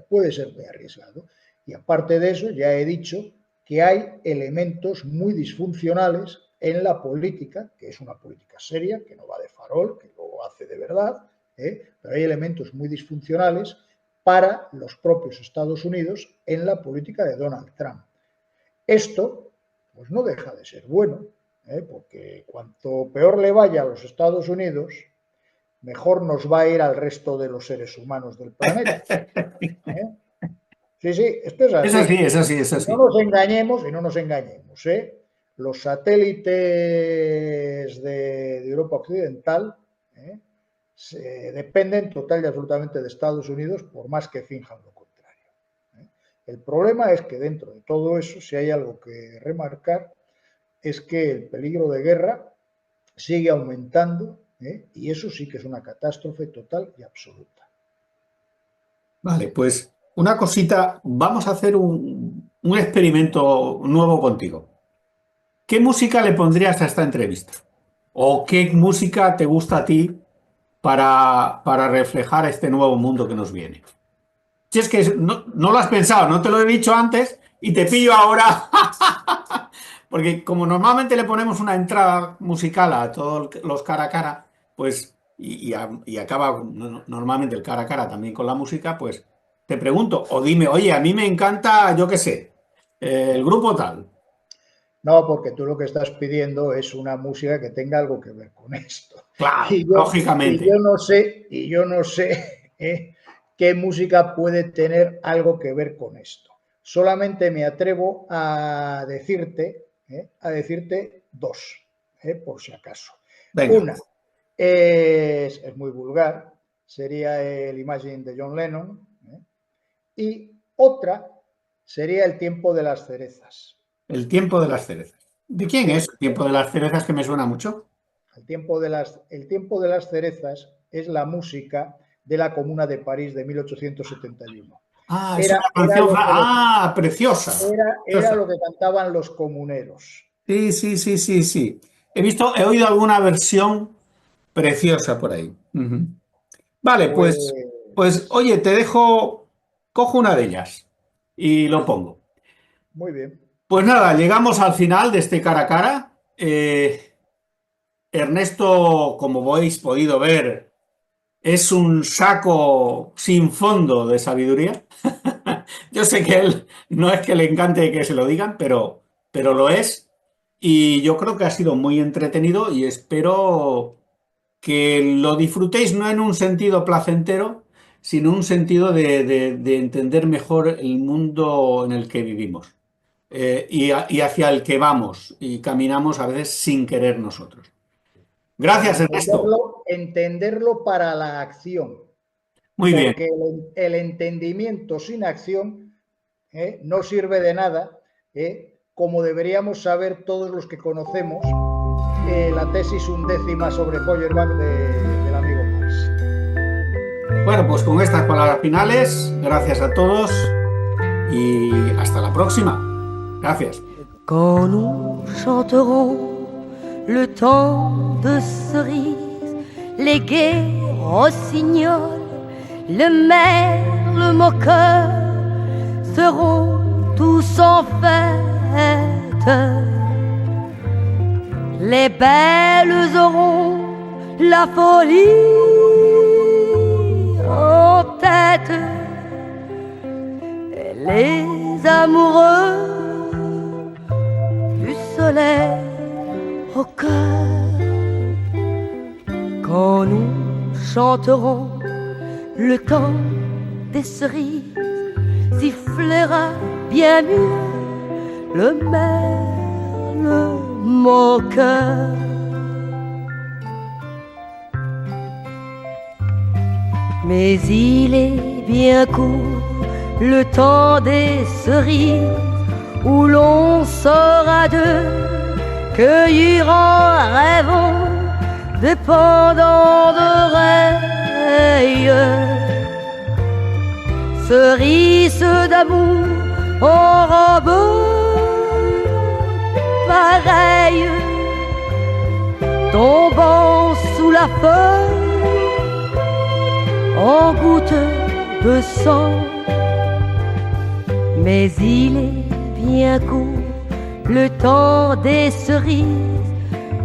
puede ser muy arriesgado. Y aparte de eso, ya he dicho que hay elementos muy disfuncionales en la política, que es una política seria, que no va de farol, que lo hace de verdad, pero hay elementos muy disfuncionales para los propios Estados Unidos en la política de Donald Trump. Esto, pues no deja de ser bueno, porque cuanto peor le vaya a los Estados Unidos, mejor nos va a ir al resto de los seres humanos del planeta. Sí, esto es así. Es así. No nos engañemos. Los satélites de Europa Occidental dependen total y absolutamente de Estados Unidos, por más que finjan lo contrario. El problema es que dentro de todo eso, si hay algo que remarcar, es que el peligro de guerra sigue aumentando, y eso sí que es una catástrofe total y absoluta. Vale, pues una cosita, vamos a hacer un experimento nuevo contigo. ¿Qué música le pondrías a esta entrevista? ¿O qué música te gusta a ti para reflejar este nuevo mundo que nos viene? Si es que no lo has pensado, no te lo he dicho antes y te pillo ahora. Porque como normalmente le ponemos una entrada musical a todos los cara a cara, pues, y acaba normalmente el cara a cara también con la música, pues te pregunto, o dime, oye, a mí me encanta, yo qué sé, el grupo tal. No, porque tú lo que estás pidiendo es una música que tenga algo que ver con esto. Claro, lógicamente. Y yo no sé qué música puede tener algo que ver con esto. Solamente me atrevo a decirte dos, por si acaso. Venga. Una es muy vulgar, sería el Imagine de John Lennon, y otra sería El tiempo de las cerezas. El tiempo de las cerezas. ¿De quién es El tiempo de las cerezas, que me suena mucho? El tiempo de las cerezas es la música de la Comuna de París de 1871. Ah, es una canción preciosa. Era lo que cantaban los comuneros. Sí. He oído alguna versión preciosa por ahí. Uh-huh. Vale, pues oye, te dejo, cojo una de ellas y lo pongo. Muy bien. Pues nada, llegamos al final de este cara a cara. Ernesto, como habéis podido ver, es un saco sin fondo de sabiduría. Yo sé que él no es que le encante que se lo digan, pero lo es. Y yo creo que ha sido muy entretenido y espero que lo disfrutéis no en un sentido placentero, sino en un sentido de entender mejor el mundo en el que vivimos. Y hacia el que vamos y caminamos a veces sin querer nosotros. Gracias, Ernesto. Entenderlo para la acción. Muy bien. Porque el entendimiento sin acción no sirve de nada, como deberíamos saber todos los que conocemos la tesis 11ª sobre Feuerbach del amigo Marx. Bueno, pues con estas palabras finales, gracias a todos y hasta la próxima. Gracias. Quand nous chanterons le temps de cerise, les gais rossignols, le merle moqueur seront tous en fête. Les belles auront la folie en tête, et les amoureux du soleil au cœur. Quand nous chanterons le temps des cerises, sifflera bien mieux le merle moqueur. Mais il est bien court le temps des cerises, où l'on sera deux, cueillir en rêvant, dépendant d'oreilles. Cerises d'amour en robe pareille, tombant sous la feuille en gouttes de sang. Mais il est bien court le temps des cerises,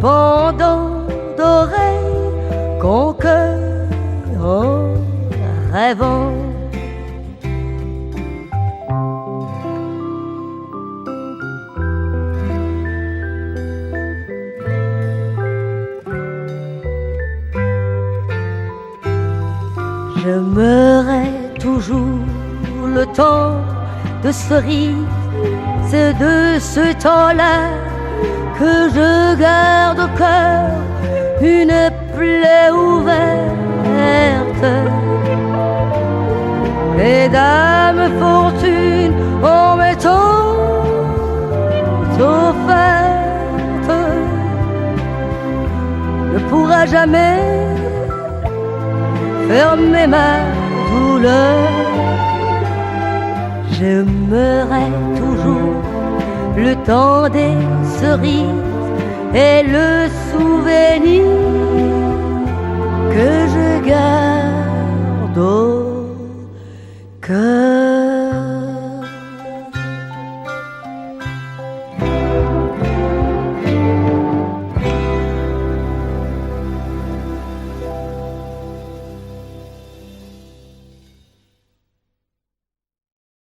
pendant d'oreilles qu'on cueille en rêvant. J'aimerais toujours le temps de cerise, c'est de ce temps-là que je garde au cœur une plaie ouverte Mesdames fortune en m'étant offerte ne pourra jamais fermer ma douleur. J'aimerai toujours le temps des cerises et le souvenir que je garde